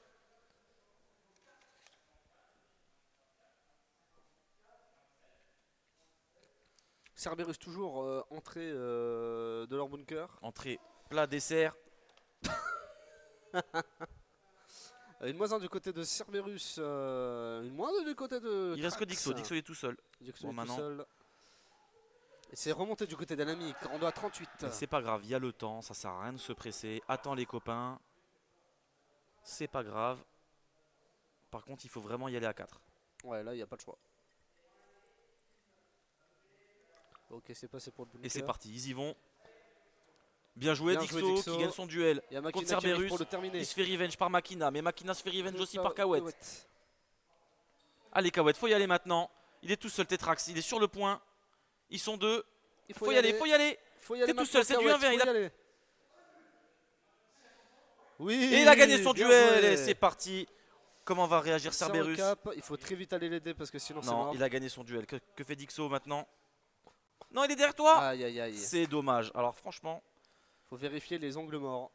S2: Cerberus toujours entrée de leur bunker.
S1: Entrée, plat, dessert.
S2: Une moins 1 du côté de Cerberus, une moins 2 du côté de
S1: Il reste que
S2: Trax.
S1: Dixo. Dixo est tout seul.
S2: Dixo
S1: Bon,
S2: est tout
S1: maintenant.
S2: seul. Et c'est remonté du côté d'Enemy, 42 à 38.
S1: Mais c'est pas grave, il y a le temps, ça sert à rien de se presser. Attends les copains. C'est pas grave. Par contre, il faut vraiment y aller à 4.
S2: Ouais, là, il n'y a pas le choix. Ok, c'est passé pour le bunker.
S1: Et c'est parti, ils y vont. Bien joué,
S2: Bien
S1: Dixo,
S2: joué, Dixo.
S1: qui gagne son duel.
S2: Il y a
S1: Contre
S2: Makina qui arrive
S1: Cerberus,
S2: pour le terminer.
S1: il se fait revenge par Makina, mais Makina se fait revenge aussi par Kawet.
S2: Kawet.
S1: Allez Kawet, faut y aller maintenant. Il est tout seul Tetrax, il est sur le point. Ils sont deux.
S2: Il
S1: Faut y aller, faut y aller.
S2: Faut y aller
S1: T'es tout
S2: maintenant,
S1: seul, c'est du
S2: Kawet,
S1: 1v1, il
S2: faut y
S1: a-
S2: aller. Oui.
S1: Et il a gagné son
S2: bien
S1: duel
S2: joué.
S1: et c'est parti. Comment va réagir
S2: Ça
S1: Cerberus?
S2: recap, il faut très vite aller l'aider parce que sinon c'est
S1: Non,
S2: mort.
S1: il a gagné son duel. Que fait Dixo maintenant? Non, il est derrière toi.
S2: Aïe aïe aïe.
S1: C'est dommage. Alors franchement,
S2: Faut vérifier les ongles morts.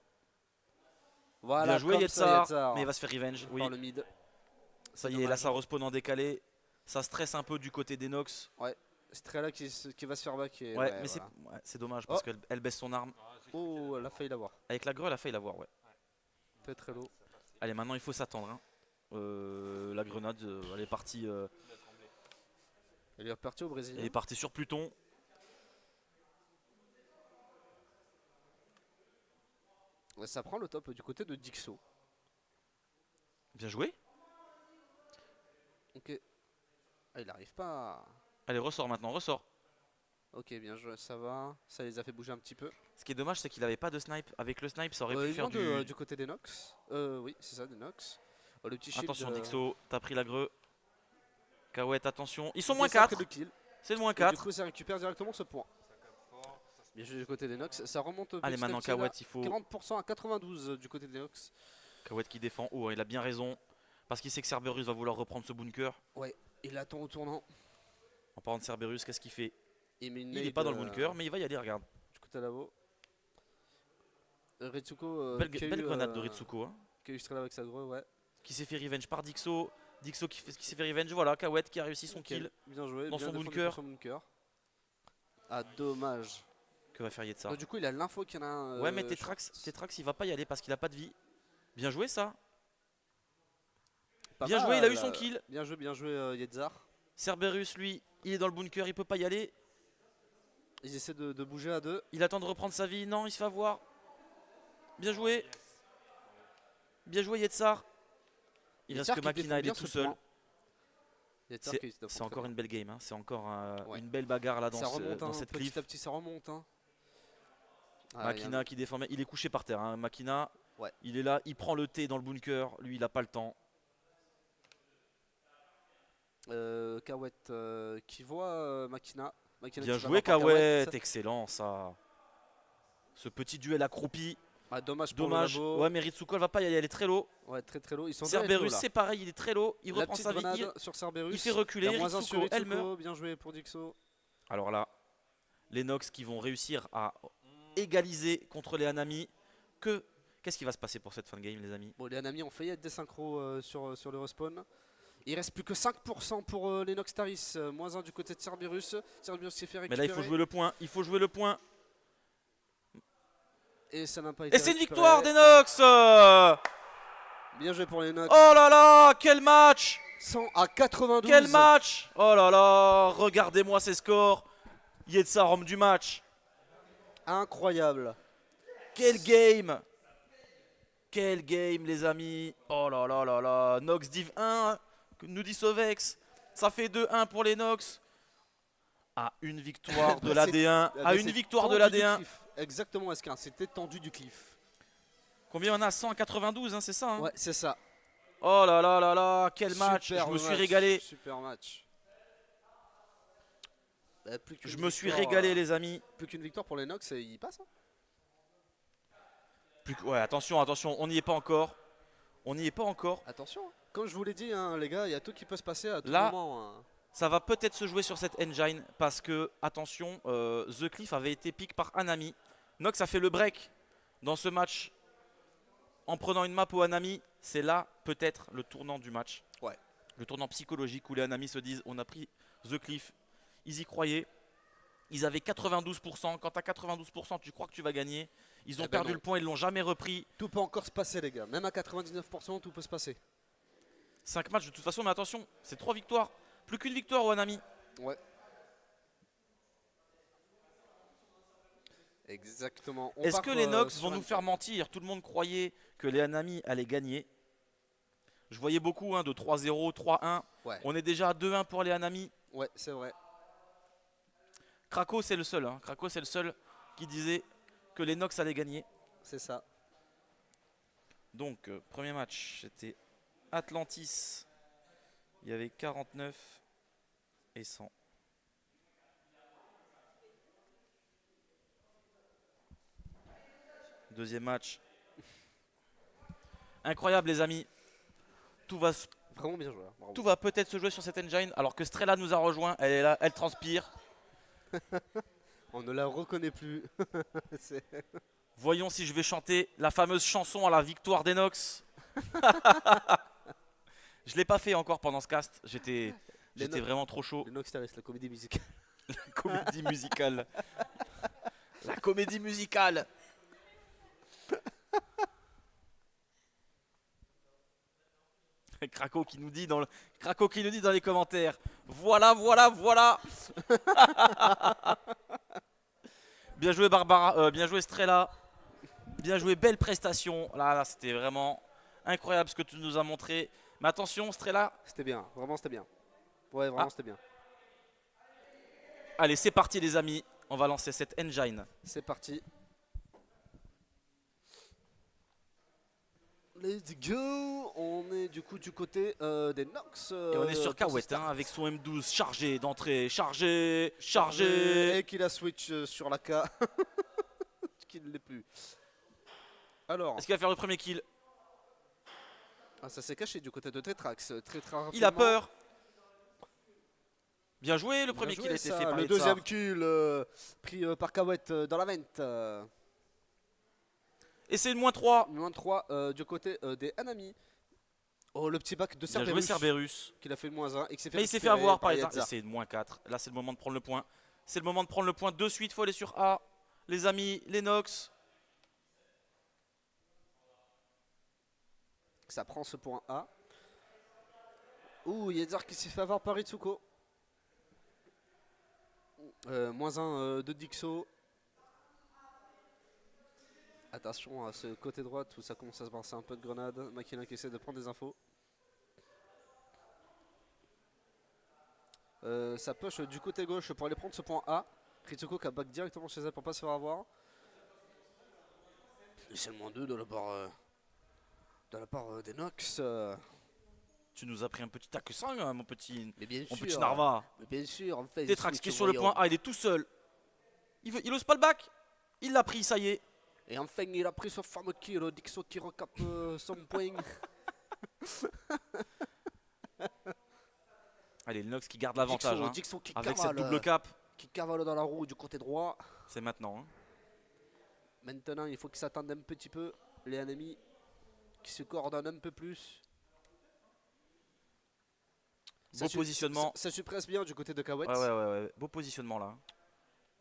S2: Voilà,
S1: bien joué
S2: comme ça,
S1: Yetzar, mais il va se faire revenge. Oui,
S2: par le mid.
S1: ça
S2: C'est
S1: y est, là
S2: dommage.
S1: ça respawn en décalé. Ça stresse un peu du côté d'Enox.
S2: Strela qui va se faire backer.
S1: Ouais, mais
S2: voilà.
S1: c'est dommage parce
S2: Oh.
S1: qu'elle elle baisse son arme.
S2: Oh, elle a failli l'avoir.
S1: Avec la grue, elle a failli l'avoir, ouais.
S2: Très très low.
S1: Allez, maintenant il faut s'attendre. Hein. La grenade, elle est partie.
S2: Elle est repartie au Brésil.
S1: Elle est partie sur Pluton.
S2: Ouais, ça prend le top du côté de Dixo.
S1: Bien joué.
S2: Ok. Ah, il arrive pas.
S1: Allez, ressort maintenant, ressort.
S2: Ok, bien joué, ça va. Ça les a fait bouger un petit peu.
S1: Ce qui est dommage, c'est qu'il avait pas de snipe. Avec le snipe, ça aurait pu
S2: Une
S1: faire
S2: moins
S1: du.
S2: du côté des Nox. Oui, c'est ça, des Nox. Oh, le petit shield.
S1: Attention, Dixo, t'as pris la greu. Kawet, attention. Ils sont
S2: il
S1: moins
S2: descend
S1: 4.
S2: que le kill.
S1: C'est le moins
S2: Et
S1: 4.
S2: du coup, ça récupère directement ce point. Bien joué du côté des Nox. Ça remonte
S1: Allez,
S2: petit à
S1: maintenant
S2: petit, là.
S1: Kawet, il faut.
S2: 40% à 92 du côté des Nox.
S1: Kawet qui défend haut, hein, il a bien raison. Parce qu'il sait que Cerberus va vouloir reprendre ce bunker.
S2: Il attend au tournant.
S1: En parlant de Cerberus, qu'est-ce qu'il fait?
S2: Il met une
S1: Il est
S2: nade,
S1: pas dans le bunker, mais il va y aller, regarde.
S2: Du côté là-haut. Ritsuko.
S1: Belle,
S2: qui a
S1: belle
S2: eu,
S1: grenade de Ritsuko. Hein,
S2: Qui a eu Strela avec sa greu, ouais.
S1: qui s'est fait revenge par Dixo. Dixo qui s'est fait revenge. Voilà, Kawet qui a réussi son
S2: Ok,
S1: kill.
S2: Bien joué.
S1: dans
S2: bien
S1: son
S2: défendu
S1: bunker.
S2: pour son bunker. Ah, dommage.
S1: Que va faire Yetza?
S2: Donc, du coup, il a l'info qu'il y en a un.
S1: Ouais, mais Tetrax il va pas y aller parce qu'il a pas de vie. Bien joué ça.
S2: Pas
S1: Bien
S2: mal,
S1: joué, il a eu son kill.
S2: Bien joué, Yetzar.
S1: Cerberus, lui, il est dans le bunker, il peut pas y aller.
S2: Ils essaient de bouger à deux.
S1: Il attend de reprendre sa vie. Non, il se fait avoir. Bien joué. Bien joué, Yetzar. Il reste
S2: Yetzar
S1: que
S2: qui
S1: Makina,
S2: défend
S1: il est
S2: bien
S1: tout
S2: ce
S1: seul.
S2: point. Yetzar qui défend
S1: C'est
S2: très
S1: encore
S2: bien.
S1: une belle game. Hein. C'est encore
S2: Ouais.
S1: une belle bagarre là dans,
S2: Ça remonte,
S1: dans
S2: hein,
S1: cette
S2: petit
S1: cliff.
S2: à petit, ça remonte. Hein. Ah,
S1: Makina qui défend. Il est couché par terre. Hein. Makina,
S2: Ouais.
S1: il est là. Il prend le thé dans le bunker. Lui, il a pas le temps.
S2: Kawet qui voit Makina. Makina
S1: Bien
S2: qui va
S1: joué,
S2: voir par
S1: Kawet. Excellent ça. Ce petit duel accroupi.
S2: Ah, dommage pour
S1: Dommage.
S2: le labo.
S1: Ouais, mais Ritsuko elle va pas y aller. Elle est très low.
S2: Ouais, très très low. Ils sont deux à être low,
S1: Cerberus,
S2: là.
S1: c'est pareil. Il est très low. Il
S2: La
S1: reprend
S2: petite
S1: sa vie.
S2: grenade sur Cerberus.
S1: Il fait reculer.
S2: Il y a moins un sur
S1: Ritsuko, elle
S2: Ritsuko.
S1: meurt.
S2: Bien joué pour Dixo.
S1: Alors là, les Nox qui vont réussir à égaliser contre les Hanami. Qu'est-ce qui va se passer pour cette fin de game, les amis?
S2: Bon, les Hanami ont failli être des synchros sur le respawn. Il reste plus que 5% pour les Noxtaris. Moins 1 du côté de Cerberus. Cerberus s'est fait
S1: Mais
S2: récupérer.
S1: là, il faut jouer le point. Il faut jouer le point.
S2: Et ça n'a pas été
S1: Et c'est une
S2: récupéré.
S1: victoire des Nox.
S2: Bien joué pour les Nox.
S1: Oh là là, quel match!
S2: 100 à 92.
S1: Quel match! Oh là là, regardez-moi ces scores. Yetzar, homme du match.
S2: Incroyable.
S1: Quel game! Quel game, les amis! Oh là là là là! Nox Div 1, nous dit Sovex. Ça fait 2-1 pour les Nox. À une victoire de
S2: Bah,
S1: l'AD1. À une victoire de l'AD1.
S2: Exactement, Esquin. C'était tendu du cliff.
S1: Combien on a? 192, hein, c'est ça? Hein?
S2: Ouais, c'est ça.
S1: Oh là là là là, quel match!
S2: Super
S1: Je me suis
S2: match,
S1: régalé.
S2: Super match. Plus qu'une
S1: Je me suis
S2: victoire,
S1: régalé les amis.
S2: Plus qu'une victoire pour les Nox et il passe. Hein.
S1: Ouais, attention, attention, on n'y est pas encore. On n'y est pas encore.
S2: Attention, hein. Comme je vous l'ai dit, hein, les gars, il y a tout qui peut se passer à tout
S1: Là,
S2: moment. Hein.
S1: Ça va peut-être se jouer sur cette engine parce que, attention, The Cliff avait été pick par Anami. Nox a fait le break dans ce match en prenant une map au Anami. C'est là peut-être le tournant du match.
S2: Ouais.
S1: Le tournant psychologique où les Anami se disent on a pris The Cliff. Ils y croyaient. Ils avaient 92%. Quand tu as 92%, tu crois que tu vas gagner. Ils ont
S2: Eh ben
S1: perdu
S2: non.
S1: le point, ils l'ont jamais repris.
S2: Tout peut encore se passer, les gars. Même à 99%, tout peut se passer.
S1: 5 matchs de toute façon, mais attention, c'est 3 victoires. Plus qu'une victoire au Anami.
S2: Ouais. Exactement. On
S1: Est-ce
S2: part,
S1: que les Nox
S2: sur
S1: vont
S2: un
S1: nous faire mentir? Tout le monde croyait que les Anami allaient gagner. Je voyais beaucoup de 3-0, 3-1.
S2: Ouais.
S1: On est déjà à 2-1 pour les Anami.
S2: Ouais, c'est vrai.
S1: Krakow, c'est le seul. Krakow, c'est le seul qui disait que les Nox allaient gagner.
S2: C'est ça.
S1: Donc, premier match, c'était Atlantis. Il y avait 49 et 100. Deuxième match. Incroyable les amis. Tout va,
S2: Vraiment bien joué. Hein. Bravo.
S1: tout va peut-être se jouer sur cette engine alors que Strella nous a rejoint. Elle est là, elle transpire.
S2: On ne la reconnaît plus. C'est-
S1: Voyons si je vais chanter la fameuse chanson à la victoire des Nox. Je l'ai pas fait encore pendant ce cast. J'étais
S2: Les No-
S1: vraiment trop chaud.
S2: Le Noxtaris, la comédie musicale.
S1: La comédie musicale. La comédie musicale. Krakow qui nous dit dans les commentaires. Voilà, voilà, voilà. Bien joué Barbara, bien joué Strella. Bien joué, belle prestation. Là, c'était vraiment incroyable ce que tu nous as montré. Mais attention Strella.
S2: C'était bien. Vraiment, c'était bien. Ouais, vraiment,
S1: Ah.
S2: c'était bien.
S1: Allez, c'est parti les amis. On va lancer cette engine.
S2: C'est parti. Let's go. On est du coup du côté des Nox.
S1: Et on est sur
S2: pour ce
S1: Kawet
S2: start.
S1: avec son M12 chargé d'entrée. Chargé.
S2: Et qu'il a switch sur la K. Qu'il ne l'est plus. Alors,
S1: Est-ce qu'il va faire le premier kill?
S2: ça s'est caché du côté de Tetrax. Très
S1: Il a
S2: rapidement.
S1: peur. Bien joué, le
S2: Bien
S1: premier
S2: joué,
S1: kill a été
S2: ça.
S1: fait par
S2: Le
S1: Yetzar.
S2: deuxième kill pris par Kawet dans la vente.
S1: Et c'est une -3.
S2: Moins 3 du côté des Anami. Oh, le petit bac de
S1: Bien joué
S2: Cerberus
S1: Cerberus.
S2: qu'il a fait le -1 et qui s'est fait
S1: Mais il s'est fait
S2: récupérer
S1: avoir par les
S2: Yetzar.
S1: Et c'est -4. Là, c'est le moment de prendre le point. C'est le moment de prendre le point de suite. Il faut aller sur A. Les amis, les Nox.
S2: Ça prend ce point A. Ouh, Yetzar qui s'est fait avoir par Itsuko. -1 de Dixo. Attention à ce côté droit où ça commence à se brasser un peu de grenade. Makina qui essaie de prendre des infos. Ça push du côté gauche pour aller prendre ce point A. Ritsuko qui a back directement chez elle pour pas se faire avoir. Et c'est le -2 de la part des Nox.
S1: Tu nous as pris un petit tac sang, hein, mon petit
S2: Mais
S1: petit Narva.
S2: Mais bien sûr, en fait.
S1: Tetrax qui est sur le point A. Il est tout seul. Il ose pas le back. Il l'a pris, ça y est.
S2: Et enfin, il a pris son fameux kill. Dixo qui recape son point.
S1: Allez, le Nox qui garde l'avantage. hein.
S2: Dixo qui
S1: Avec
S2: cavale,
S1: cette double cap.
S2: qui cavale dans la roue du côté droit.
S1: C'est maintenant. hein.
S2: Maintenant, il faut qu'ils s'attendent un petit peu. Les ennemis qui se coordonnent un peu plus.
S1: Beau positionnement.
S2: Ça suppresse bien du côté de Kawet.
S1: Ouais. Beau positionnement là.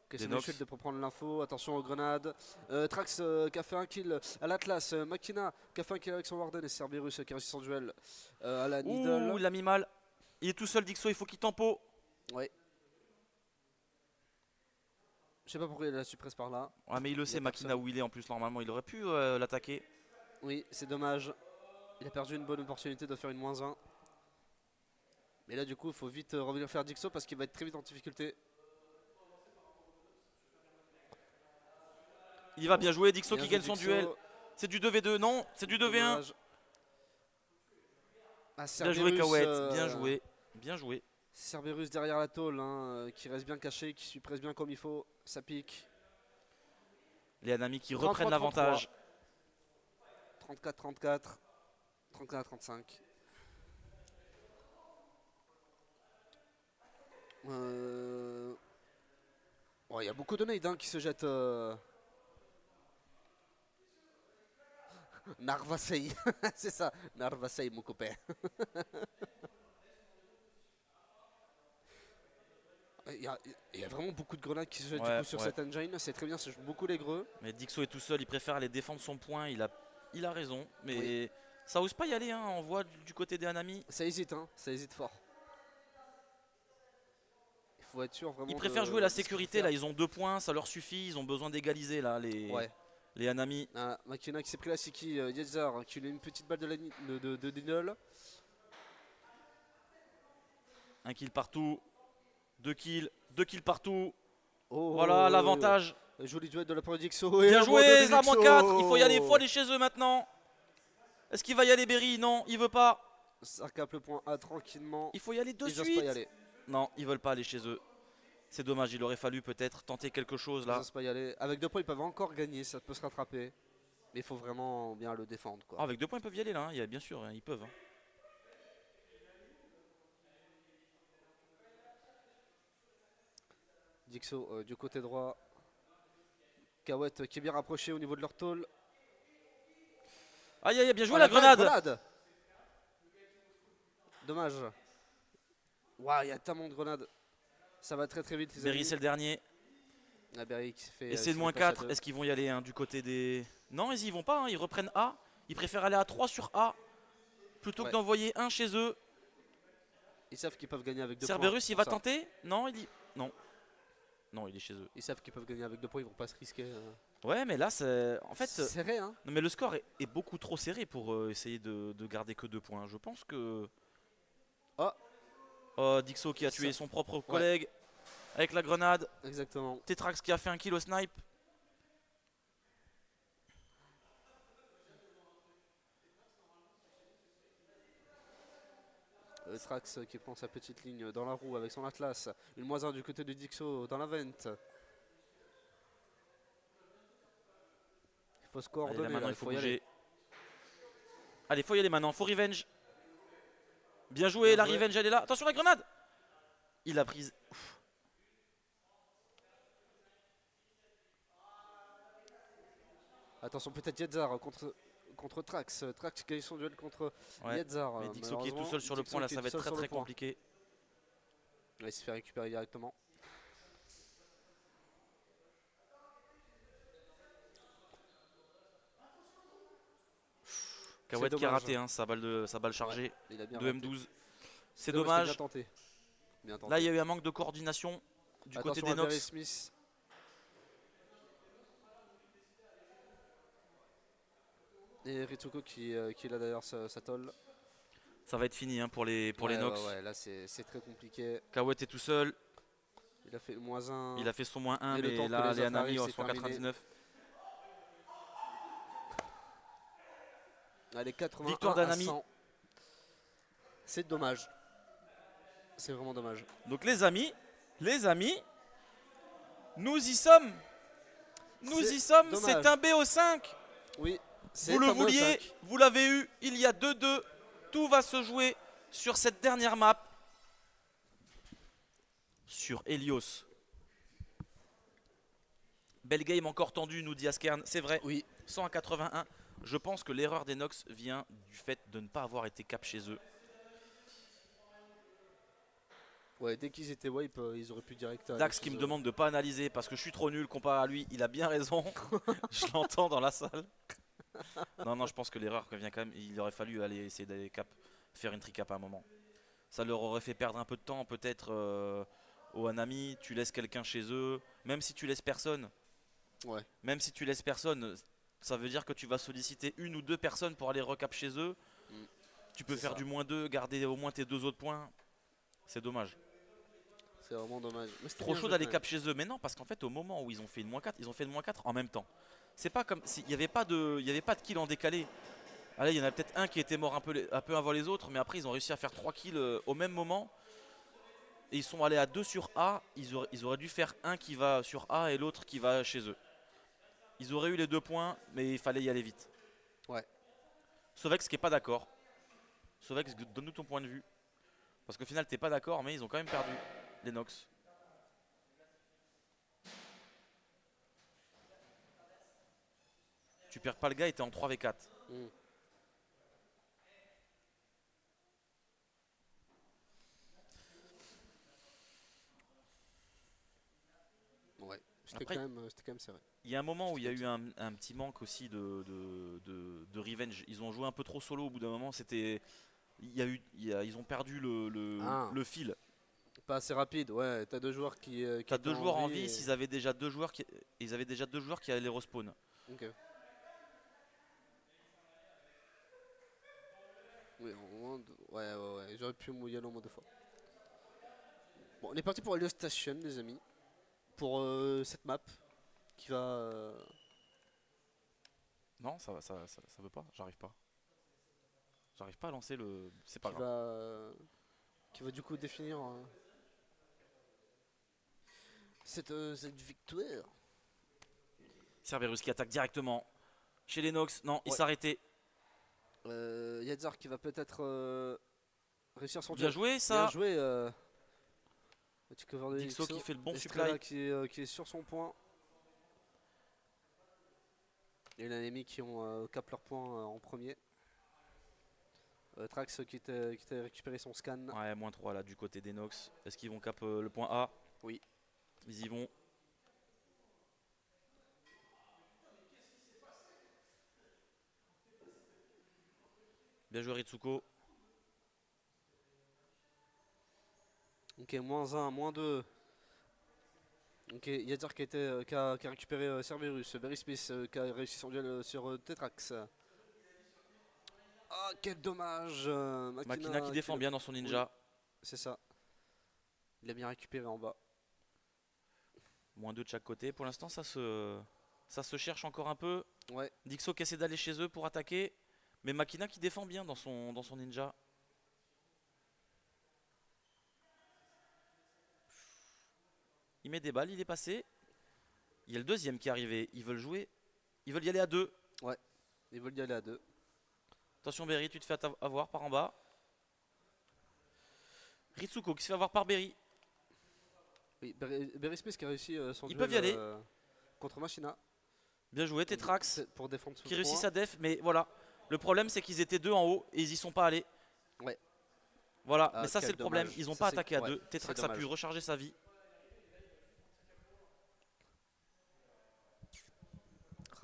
S2: Qui
S1: Des
S2: essaie de
S1: Nox.
S2: shield pour prendre l'info. Attention aux grenades. Trax qui a fait un kill à l'Atlas. Makina qui a fait un kill avec son Warden. Et Cerberus qui a réussi son duel à la Needle.
S1: Ouh, il a mis mal. Il est tout seul, Dixo. Il faut qu'il tempo.
S2: Ouais. Je sais pas pourquoi il la suppresse par là.
S1: Ouais, mais il le
S2: Il y
S1: sait,
S2: a
S1: Makina
S2: personne.
S1: où il est en plus. Normalement, il aurait pu l'attaquer.
S2: Oui, c'est dommage. Il a perdu une bonne opportunité de faire une -1. Mais là, du coup, il faut vite revenir faire Dixo parce qu'il va être très vite en difficulté.
S1: Il va bien jouer. Dixo
S2: Bien
S1: qui
S2: joué,
S1: gagne son
S2: Dixo.
S1: duel. C'est du 2v2. Non, c'est du 2v1.
S2: Dommage. Ah,
S1: Bien joué,
S2: Cerberus,
S1: Kawet. Bien joué. Bien joué.
S2: Cerberus derrière la tôle, hein, qui reste bien caché, qui suit presque bien comme il faut. Ça pique.
S1: Les Anami qui
S2: 33,
S1: reprennent l'avantage.
S2: 34-34. 34-35. Il y a beaucoup de nades hein, qui se jettent. Narvasei, c'est ça, Narvasei mon copain. Il y a vraiment beaucoup de grenades qui se jettent du coup sur cette engine, c'est très bien, ça joue beaucoup les greux.
S1: Mais Dixo est tout seul, il préfère aller défendre son point, il a raison. Mais ça ose pas y aller, hein, on voit du côté des Anami.
S2: Ça hésite, hein, ça hésite fort. Il faut être sûr vraiment.
S1: Ils préfèrent jouer la sécurité, là ils ont 2 points, ça leur suffit, ils ont besoin d'égaliser là les Anami.
S2: Makina qui s'est pris la Siki, Yetzar qui lui a une petite balle de Dinol.
S1: 1 kill partout, 2 kills partout.
S2: Oh,
S1: voilà l'avantage.
S2: Joli duel de la part de Dixo.
S1: Bien joué, la moins 4, il faut y aller chez eux maintenant. Est-ce qu'il va y aller Berry? Non, il veut pas.
S2: Ça recapte le point A tranquillement.
S1: Il faut y aller de
S2: Ils
S1: suite.
S2: osent pas y aller.
S1: Non, ils veulent pas aller chez eux. C'est dommage, il aurait fallu peut-être tenter quelque chose là.
S2: Ils osent pas y aller. Avec 2 points, ils peuvent encore gagner, ça peut se rattraper. Mais il faut vraiment bien le défendre. Quoi.
S1: Avec 2 points, ils peuvent y aller là, hein. Bien sûr, hein, ils peuvent. Hein.
S2: Dixo du côté droit. Kawet qui est bien rapproché au niveau de leur tôle.
S1: Aïe aïe, bien joué la grenade.
S2: Dommage. Waouh, il y a tellement de grenades. Ça va très très vite.
S1: Berry c'est le dernier.
S2: Berry qui fait.
S1: Et c'est le moins 4. Est-ce qu'ils vont y aller hein, du côté des. Non, ils y vont pas. Hein. Ils reprennent A. Ils préfèrent aller à 3 sur A plutôt que d'envoyer un chez eux.
S2: Ils savent qu'ils peuvent gagner avec 2 points.
S1: Cerberus, il va tenter. Non, non. Non, il est chez eux.
S2: Ils savent qu'ils peuvent gagner avec 2 points. Ils vont pas se risquer.
S1: Ouais, mais là, c'est. En fait.
S2: C'est serré, hein.
S1: Non, mais le score est beaucoup trop serré pour essayer de garder que 2 points. Je pense que. Oh, Dixo qui a tué son propre collègue avec la grenade.
S2: Exactement.
S1: Tetrax qui a fait un kill au snipe.
S2: Trax qui prend sa petite ligne dans la roue avec son Atlas. Une moins 1 du côté de Dixo dans la vente. Il faut se coordonner.
S1: Allez, là,
S2: il faut y aller.
S1: Allez, faut y aller maintenant. Faut revenge. Bien joué, la revenge elle est là. Attention la grenade. Il a prise. Ouf.
S2: Attention peut-être Yetzar contre Trax. Trax qui gagne son duel contre Yetzar.
S1: Mais Dixo qui est tout seul sur le point là, ça va être très très compliqué.
S2: Il se fait récupérer directement.
S1: Kawet qui a raté hein, sa balle chargée de M12. C'est dommage.
S2: Bien tenté.
S1: Là il y a eu un manque de coordination du côté des Nox.
S2: Smith. Et Ritsuko qui est là d'ailleurs sa tôle.
S1: Ça va être fini hein, pour les Nox.
S2: Ouais, là c'est très compliqué.
S1: Kawet est tout seul.
S2: Il a fait le moins 1.
S1: Il a fait son moins 1, mais là les Anami sont 99.
S2: Allez, 81
S1: victoire d'Anami.
S2: C'est dommage. C'est vraiment dommage.
S1: Donc les amis, nous y sommes. C'est un BO5.
S2: Oui,
S1: vous le vouliez, vous l'avez eu. Il y a 2-2. Tout va se jouer sur cette dernière map. Sur Helios. Belle game encore tendue, nous dit Askern. C'est vrai.
S2: Oui.
S1: 100 à 81. Je pense que l'erreur des Nox vient du fait de ne pas avoir été cap chez eux.
S2: Ouais, dès qu'ils étaient wipe, ils auraient pu direct.
S1: Dax qui me demande de ne pas analyser parce que je suis trop nul comparé à lui. Il a bien raison. Je l'entends dans la salle. Non, je pense que l'erreur vient quand même. Il aurait fallu aller essayer d'aller cap, faire une tricap à un moment. Ça leur aurait fait perdre un peu de temps, peut-être aux Anami. Tu laisses quelqu'un chez eux, même si tu laisses personne.
S2: Ouais.
S1: Même si tu laisses personne, ça veut dire que tu vas solliciter 1 ou 2 personnes pour aller recap chez eux. Tu peux faire du moins 2, garder au moins tes 2 autres points. C'est dommage.
S2: C'est vraiment dommage.
S1: Trop chaud d'aller cap chez eux. Mais non, parce qu'en fait, au moment où ils ont fait une moins 4, ils ont fait une moins 4 en même temps. C'est pas comme s'il n'y avait pas de kill en décalé. Allez, il y en a peut-être un qui était mort un peu avant les autres, mais après ils ont réussi à faire 3 kills au même moment. et ils sont allés à 2 sur A. Ils auraient dû faire un qui va sur A et l'autre qui va chez eux. Ils auraient eu les 2 points, mais il fallait y aller vite.
S2: Ouais.
S1: Sovex qui est pas d'accord. Sovex, donne-nous ton point de vue. Parce qu'au final, t'es pas d'accord, mais ils ont quand même perdu les Nox. Tu perds pas le gars et t'es en 3v4.
S2: Mm. Ouais, c'était
S1: Après,
S2: quand même serré.
S1: il y a un moment où il y a
S2: C'était
S1: eu un petit manque aussi de revenge. Ils ont joué un peu trop solo au bout d'un moment. Ils ont perdu
S2: Ah.
S1: le fil.
S2: Pas assez rapide, ouais. T'as 2 joueurs qui
S1: T'as
S2: étaient
S1: 2 joueurs en vie.
S2: et-
S1: S'ils avaient déjà 2 joueurs ils avaient déjà 2 joueurs qui allaient respawn.
S2: Ok. Oui, ouais. J'aurais pu mouiller au moins 2 fois. Bon, on est parti pour Helio Station, les amis. Pour cette map qui va.
S1: Non, ça veut pas. J'arrive pas. J'arrive pas à lancer le. C'est pas
S2: qui
S1: grave.
S2: va. Qui va du coup définir cette victoire.
S1: Cerberus qui attaque directement chez les Nox. Non, il
S2: Ouais.
S1: s'est arrêté.
S2: Yadzar qui va peut-être réussir son
S1: Bien
S2: duel.
S1: joué
S2: Bien
S1: ça.
S2: joué. Petit cover de
S1: Dixo qui fait le bon
S2: Estrella
S1: supply.
S2: qui est sur son point. Et l'ennemi qui ont cap leur point en premier. Trax qui t'a récupéré son scan.
S1: Ouais, -3 là du côté des Nox. Est-ce qu'ils vont cap le point A?
S2: Oui.
S1: Ils y vont. Bien joué Ritsuko.
S2: Ok, -1, -2. Ok, Yadzar qui a récupéré Cerberus. Berry Smith qui a réussi son duel sur Tetrax. Ah, quel dommage.
S1: Makina qui défend bien dans son ninja.
S2: C'est ça. Il a bien récupéré en bas.
S1: -2 de chaque côté. Pour l'instant, ça se cherche encore un peu.
S2: Ouais.
S1: Dixo qui essaie d'aller chez eux pour attaquer. Mais Makina qui défend bien dans son ninja. Il met des balles, il est passé. Il y a le deuxième qui est arrivé. Ils veulent jouer. Ils veulent y aller à 2.
S2: Ils veulent y aller à 2.
S1: Attention Berry, tu te fais avoir par en bas. Ritsuko qui se fait avoir par Berry.
S2: Oui, Berry Smith qui a réussi son
S1: Ils
S2: duel
S1: peuvent y aller.
S2: contre Machina.
S1: Bien joué, Tetrax
S2: Pour défendre ce
S1: qui réussit
S2: point.
S1: sa def. Mais voilà, le problème c'est qu'ils étaient 2 en haut et ils y sont pas allés.
S2: Ouais.
S1: Voilà,
S2: Ah,
S1: mais ça
S2: quel
S1: c'est le problème.
S2: dommage.
S1: Ils n'ont
S2: Ça,
S1: pas
S2: c'est-
S1: attaqué à
S2: ouais,
S1: 2.
S2: c'est
S1: Tetrax a pu
S2: dommage.
S1: recharger sa vie.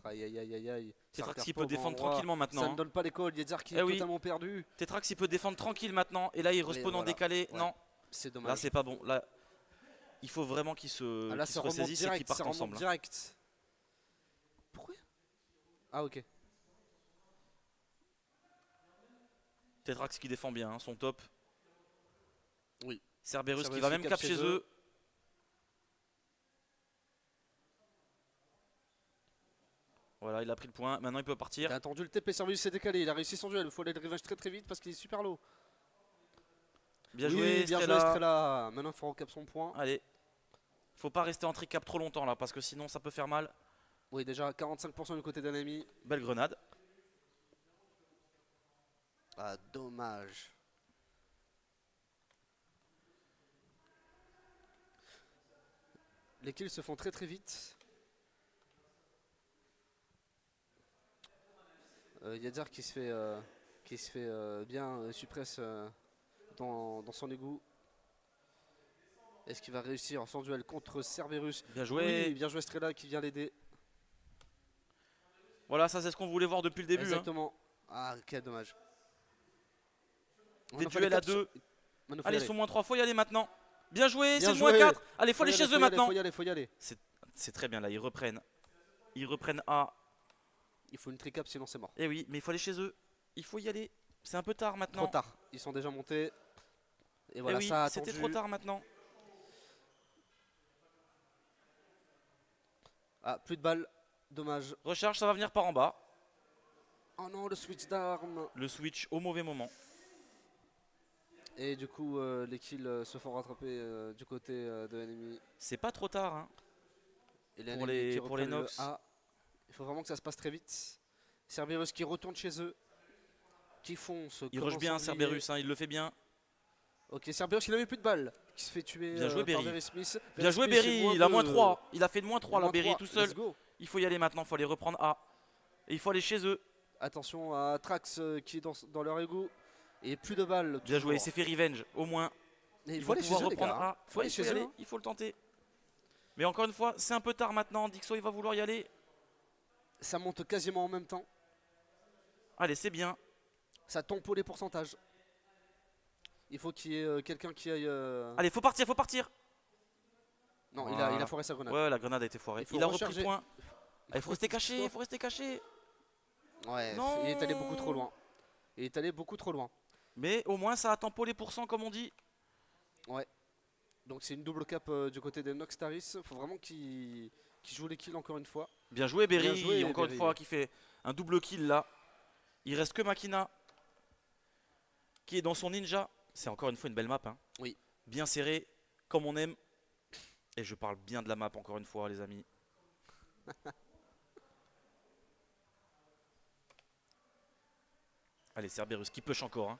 S2: Aïe aïe aïe aïe aïe. Ça
S1: Tetrax
S2: repère
S1: qui
S2: pas
S1: peut
S2: au bon
S1: défendre
S2: endroit.
S1: tranquillement maintenant.
S2: Ça ne
S1: hein.
S2: donne pas l'école. Yedzar qui
S1: Eh
S2: est
S1: oui.
S2: totalement perdu.
S1: Tetrax il peut défendre tranquille maintenant. Et là il respawn en
S2: voilà.
S1: décalé.
S2: Ouais.
S1: Non,
S2: C'est
S1: là
S2: dommage.
S1: c'est pas bon. Là, il faut vraiment qu'ils se,
S2: Ah, là,
S1: qu'ils
S2: ça
S1: se
S2: remonte
S1: ressaisissent et qu'ils
S2: direct.
S1: partent
S2: Ça remonte
S1: ensemble. hein.
S2: direct. Pourquoi? Ah, ok.
S1: Tetrax qui défend bien, hein, son top.
S2: Oui.
S1: Cerberus qui
S2: Cerberus
S1: va
S2: qui
S1: même
S2: cap
S1: cap
S2: chez
S1: chez
S2: eux.
S1: eux. Voilà, il a pris le point. Maintenant il peut
S2: Il
S1: partir.
S2: a attendu le TP Service s'est décalé. Il a réussi son duel. Il faut aller le revenge très très vite parce qu'il est super low.
S1: Bien
S2: Oui,
S1: joué,
S2: bien
S1: Strela.
S2: joué Strela. Maintenant il faut recap son point.
S1: Allez. Faut pas rester en tricap trop longtemps là parce que sinon ça peut faire mal.
S2: Oui, déjà 45% du côté d'un ami.
S1: Belle grenade.
S2: Ah, dommage. Les kills se font très très vite. Yadzar qui se fait bien suppresse dans son égout. Est-ce qu'il va réussir son duel contre Cerberus?
S1: Bien joué.
S2: Oui, bien joué Strela qui vient l'aider.
S1: Voilà, ça c'est ce qu'on voulait voir depuis le début. hein.
S2: Exactement. Ah, quel dommage.
S1: Des
S2: Maintenant, fallait
S1: duels à
S2: cap sur-
S1: 2.
S2: Maintenant, faut y
S1: Allez,
S2: aller.
S1: sont -3, faut y aller maintenant. Bien joué,
S2: Bien
S1: c'est le moins
S2: joué.
S1: 4. Allez, faut aller
S2: y
S1: chez
S2: aller,
S1: eux
S2: y aller,
S1: maintenant.
S2: faut y aller.
S1: C'est très bien là, ils reprennent. Ils reprennent A.
S2: Il faut une tricap sinon c'est mort.
S1: Eh oui, mais il faut aller chez eux. Il faut y aller. C'est un peu tard maintenant.
S2: Trop tard. Ils sont déjà montés. Et
S1: Eh
S2: voilà,
S1: oui,
S2: ça a
S1: c'était
S2: attendu.
S1: trop tard maintenant.
S2: Ah, plus de balles. Dommage.
S1: Recharge, ça va venir par en bas.
S2: Oh non, le switch d'armes.
S1: Le switch au mauvais moment.
S2: Et du coup, les kills se font rattraper du côté de l'ennemi.
S1: C'est pas trop tard, hein.
S2: Et
S1: Pour
S2: l'ennemi
S1: les-
S2: qui
S1: pour les
S2: reprennent le
S1: Nox.
S2: A. Il faut vraiment que ça se passe très vite. Cerberus qui retourne chez eux. Qui fonce.
S1: Il
S2: comme
S1: rush
S2: un
S1: bien,
S2: sanglier.
S1: Cerberus, hein, il le fait bien.
S2: Ok, Cerberus qui n'avait plus de balles. Qui se fait tuer
S1: Bien joué,
S2: par
S1: Berry.
S2: Berry Smith.
S1: Bien joué
S2: Smith,
S1: Berry,
S2: moins
S1: il a
S2: deux.
S1: moins 3. Il a fait de moins 3 là,
S2: Moins
S1: Berry
S2: 3.
S1: tout seul.
S2: Let's go.
S1: Il faut y aller maintenant, il faut aller reprendre A. Et il faut aller chez eux.
S2: Attention à Trax qui est dans leur égout. Et plus de balles.
S1: Bien
S2: toujours.
S1: joué, il s'est fait revenge, au moins.
S2: Et il
S1: Il
S2: faut
S1: faut
S2: aller chez
S1: pouvoir
S2: eux, les gars.
S1: reprendre
S2: hein.
S1: A.
S2: Faut
S1: Ouais,
S2: aller
S1: il faut y
S2: chez eux.
S1: aller,
S2: hein.
S1: il faut le tenter. Mais encore une fois, c'est un peu tard maintenant. Dixo, il va vouloir y aller.
S2: Ça monte quasiment en même temps.
S1: Allez, c'est bien.
S2: Ça tombe pour les pourcentages. Il faut qu'il y ait quelqu'un qui aille.
S1: Allez, faut partir, faut partir.
S2: Non,
S1: Voilà.
S2: il a foiré sa grenade.
S1: Ouais, la grenade a été foirée.
S2: Il faut
S1: Il a repris
S2: recharger.
S1: le point. Il faut rester caché, il faut rester caché.
S2: Ouais,
S1: Non.
S2: il est allé beaucoup trop loin. Il est allé beaucoup trop loin.
S1: Mais au moins, ça a tempo les pourcents, comme on dit.
S2: Donc c'est une double cap du côté des Nox Taris. Faut vraiment qu'il joue les kills encore une fois.
S1: Bien joué, Berry.
S2: Bien joué,
S1: Encore
S2: Berry.
S1: une fois, qui fait un double kill là. Il reste que Makina. Qui est dans son ninja. C'est encore une fois une belle map. Hein.
S2: Oui.
S1: Bien serré, comme on aime. Et je parle bien de la map, encore une fois, les amis. Allez, Cerberus qui push encore. Hein.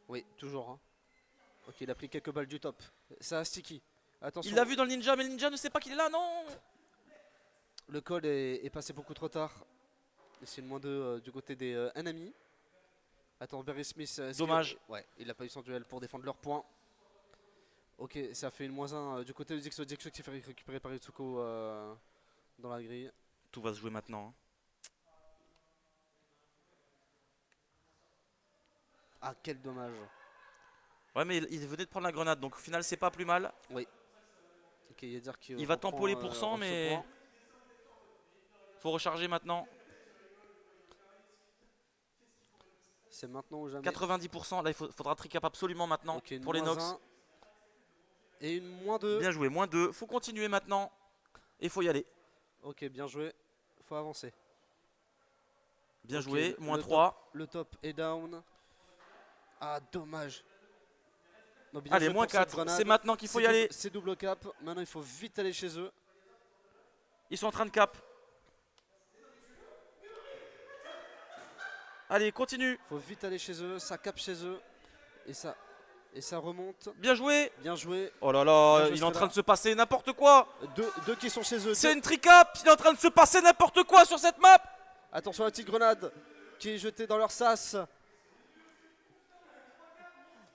S2: Oui, toujours. hein. Ok, il a pris quelques balles du top. Ça a sticky. Attention.
S1: Il l'a vu dans le ninja, mais le ninja ne sait pas qu'il est là, non.
S2: Le call est passé beaucoup trop tard. Et c'est le moins 2 du côté des ennemis. Attends, Berry Smith. est-ce
S1: Dommage.
S2: ouais, il a pas eu son duel pour défendre leur point. Ok, ça fait une moins 1 du côté de Dixo. Dixo qui fait récupérer par Itsuko dans la grille.
S1: Tout va se jouer maintenant. Hein.
S2: Ah, quel dommage.
S1: Ouais, mais il venait de prendre la grenade, donc au final, c'est pas plus mal.
S2: Ok, Yedzer qui
S1: Il va
S2: reprend,
S1: tempo les pourcents,
S2: ce
S1: mais
S2: point.
S1: faut recharger maintenant.
S2: C'est maintenant ou jamais.
S1: 90%, là, il faudra tricap absolument maintenant
S2: Ok, une
S1: pour les
S2: moins
S1: Nox.
S2: 1. Et une moins 2.
S1: Bien joué, moins 2. Faut continuer maintenant. Et faut y aller.
S2: Ok, bien joué. Faut avancer.
S1: Bien
S2: Ok,
S1: joué, moins
S2: le
S1: 3.
S2: Le top est down. Ah, dommage. Non, bien
S1: Allez,
S2: joué
S1: moins
S2: pour cette
S1: 4.
S2: grenade.
S1: C'est maintenant qu'il faut y aller.
S2: C'est double cap. Maintenant, il faut vite aller chez eux.
S1: Ils sont en train de cap. Allez, continue.
S2: Il faut vite aller chez eux. Ça cap chez eux. Et ça remonte.
S1: Bien joué.
S2: Bien joué.
S1: Oh là là,
S2: Bien joué,
S1: il est en
S2: Strela.
S1: train de se passer n'importe quoi.
S2: Deux qui sont chez eux.
S1: C'est une tricap. Il est en train de se passer n'importe quoi sur cette map.
S2: Attention à la petite grenade qui est jetée dans leur sas.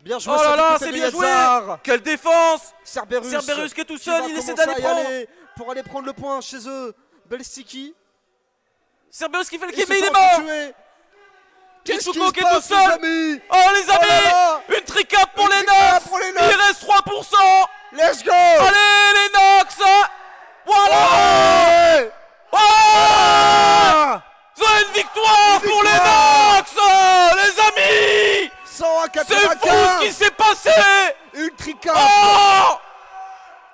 S2: Bien joué.
S1: Oh
S2: ça,
S1: là
S2: du
S1: là,
S2: côté
S1: c'est
S2: de
S1: bien joué.
S2: Yezzar.
S1: Quelle défense.
S2: Cerberus.
S1: Cerberus qui est tout
S2: qui
S1: seul,
S2: va
S1: il essaie
S2: commencer
S1: d'aller
S2: à y
S1: prendre.
S2: aller pour aller prendre le point chez eux. Belle sticky.
S1: Cerberus qui fait le
S2: Ils
S1: kill,
S2: se
S1: mais il
S2: font
S1: est mort.
S2: tuer. Qu'est-ce
S1: Itsuko qui est
S2: se
S1: tout
S2: passe,
S1: seul.
S2: les amis?
S1: Oh les amis,
S2: là là.
S1: une tricap pour
S2: Une
S1: les
S2: tricap
S1: Nox.
S2: pour les
S1: Il
S2: Nox.
S1: reste 3%.
S2: Let's go.
S1: Allez les Nox. Voilà.
S2: Ouais.
S1: Oh,
S2: Ah.
S1: c'est une victoire pour les Nox, les amis.
S2: 100 à
S1: C'est fou ce qui
S2: 95.
S1: s'est passé.
S2: Une tricap.
S1: Oh,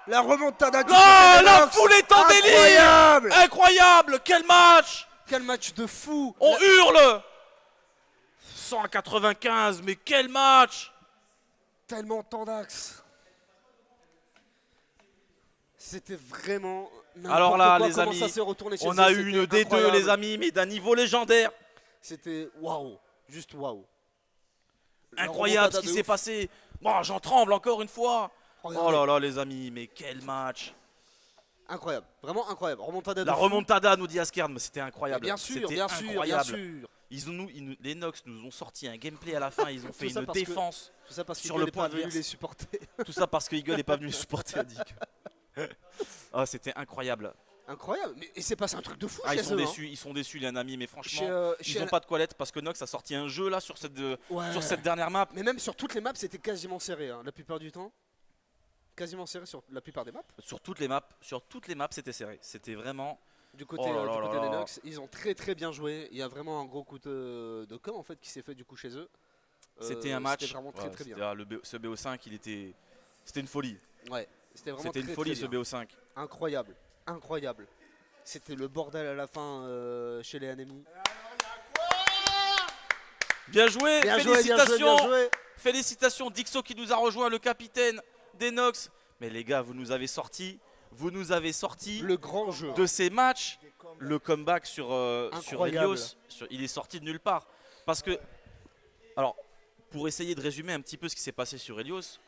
S2: La remontada du
S1: ah,
S2: côté des
S1: la
S2: Nox.
S1: foule est en délire.
S2: Incroyable.
S1: Incroyable, quel match.
S2: Quel match de fou.
S1: On hurle. 195, mais quel match.
S2: Tellement tendax. C'était vraiment n'importe
S1: Alors là,
S2: quoi,
S1: les
S2: comment
S1: amis,
S2: ça s'est retourné chez
S1: On
S2: eux,
S1: a eu
S2: c'était
S1: une D2,
S2: incroyable.
S1: les amis, mais d'un niveau légendaire.
S2: C'était waouh, juste waouh. La
S1: Incroyable ce
S2: remontada
S1: qui
S2: de
S1: s'est
S2: ouf.
S1: passé. Bon, j'en tremble encore une fois. Oh
S2: Regardez.
S1: là là, les amis, mais quel match.
S2: Incroyable, vraiment incroyable. Remontada de
S1: La
S2: fou.
S1: remontada, nous dit Askerd, mais c'était
S2: Mais
S1: incroyable.
S2: bien sûr,
S1: C'était
S2: bien sûr, bien
S1: incroyable.
S2: sûr.
S1: Les Nox nous ont sorti un gameplay à la fin, ils ont fait
S2: Tout ça
S1: une
S2: parce que-
S1: défense.
S2: Tout ça parce
S1: Sur
S2: qu'il
S1: le
S2: n'est
S1: point
S2: pas venu
S1: adverse.
S2: les supporter.
S1: Tout ça parce que Eagle n'est pas venu supporter Adic. Ah, c'était incroyable.
S2: Incroyable, mais il s'est passé un truc de fou
S1: Ah,
S2: chez
S1: ils sont
S2: eux. hein.
S1: déçus, ils sont déçus les amis, mais franchement,
S2: Chez,
S1: ils n'ont pas de quoi l'être parce que Nox a sorti un jeu là sur cette
S2: Ouais.
S1: sur cette dernière map.
S2: Mais même sur toutes les maps, c'était quasiment serré, hein, la plupart du temps. Quasiment serré sur la plupart des maps.
S1: Sur toutes les maps, c'était serré. C'était vraiment.
S2: Du côté,
S1: Oh là
S2: du
S1: là
S2: côté
S1: là
S2: des
S1: là.
S2: Nox, ils ont très bien joué. Il y a vraiment un gros coup de com en fait qui s'est fait du coup chez eux.
S1: C'était un match.
S2: C'était vraiment très
S1: Ouais,
S2: très
S1: c'était-
S2: bien.
S1: ah, ce BO5, c'était une folie.
S2: Ouais, c'était vraiment
S1: C'était une
S2: très,
S1: folie
S2: très
S1: ce
S2: bien.
S1: BO5.
S2: Incroyable, incroyable. C'était le bordel à la fin chez les ennemis.
S1: Bien joué,
S2: Bien joué, bien joué,
S1: félicitations.
S2: bien joué.
S1: Félicitations Dixo qui nous a rejoint, le capitaine des Nox. Mais les gars, vous nous avez sorti
S2: Le grand jeu.
S1: de ces matchs. Le comeback sur
S2: Incroyable.
S1: Helios, il est sorti de nulle part. Parce que, alors, pour essayer de résumer un petit peu ce qui s'est passé sur Helios,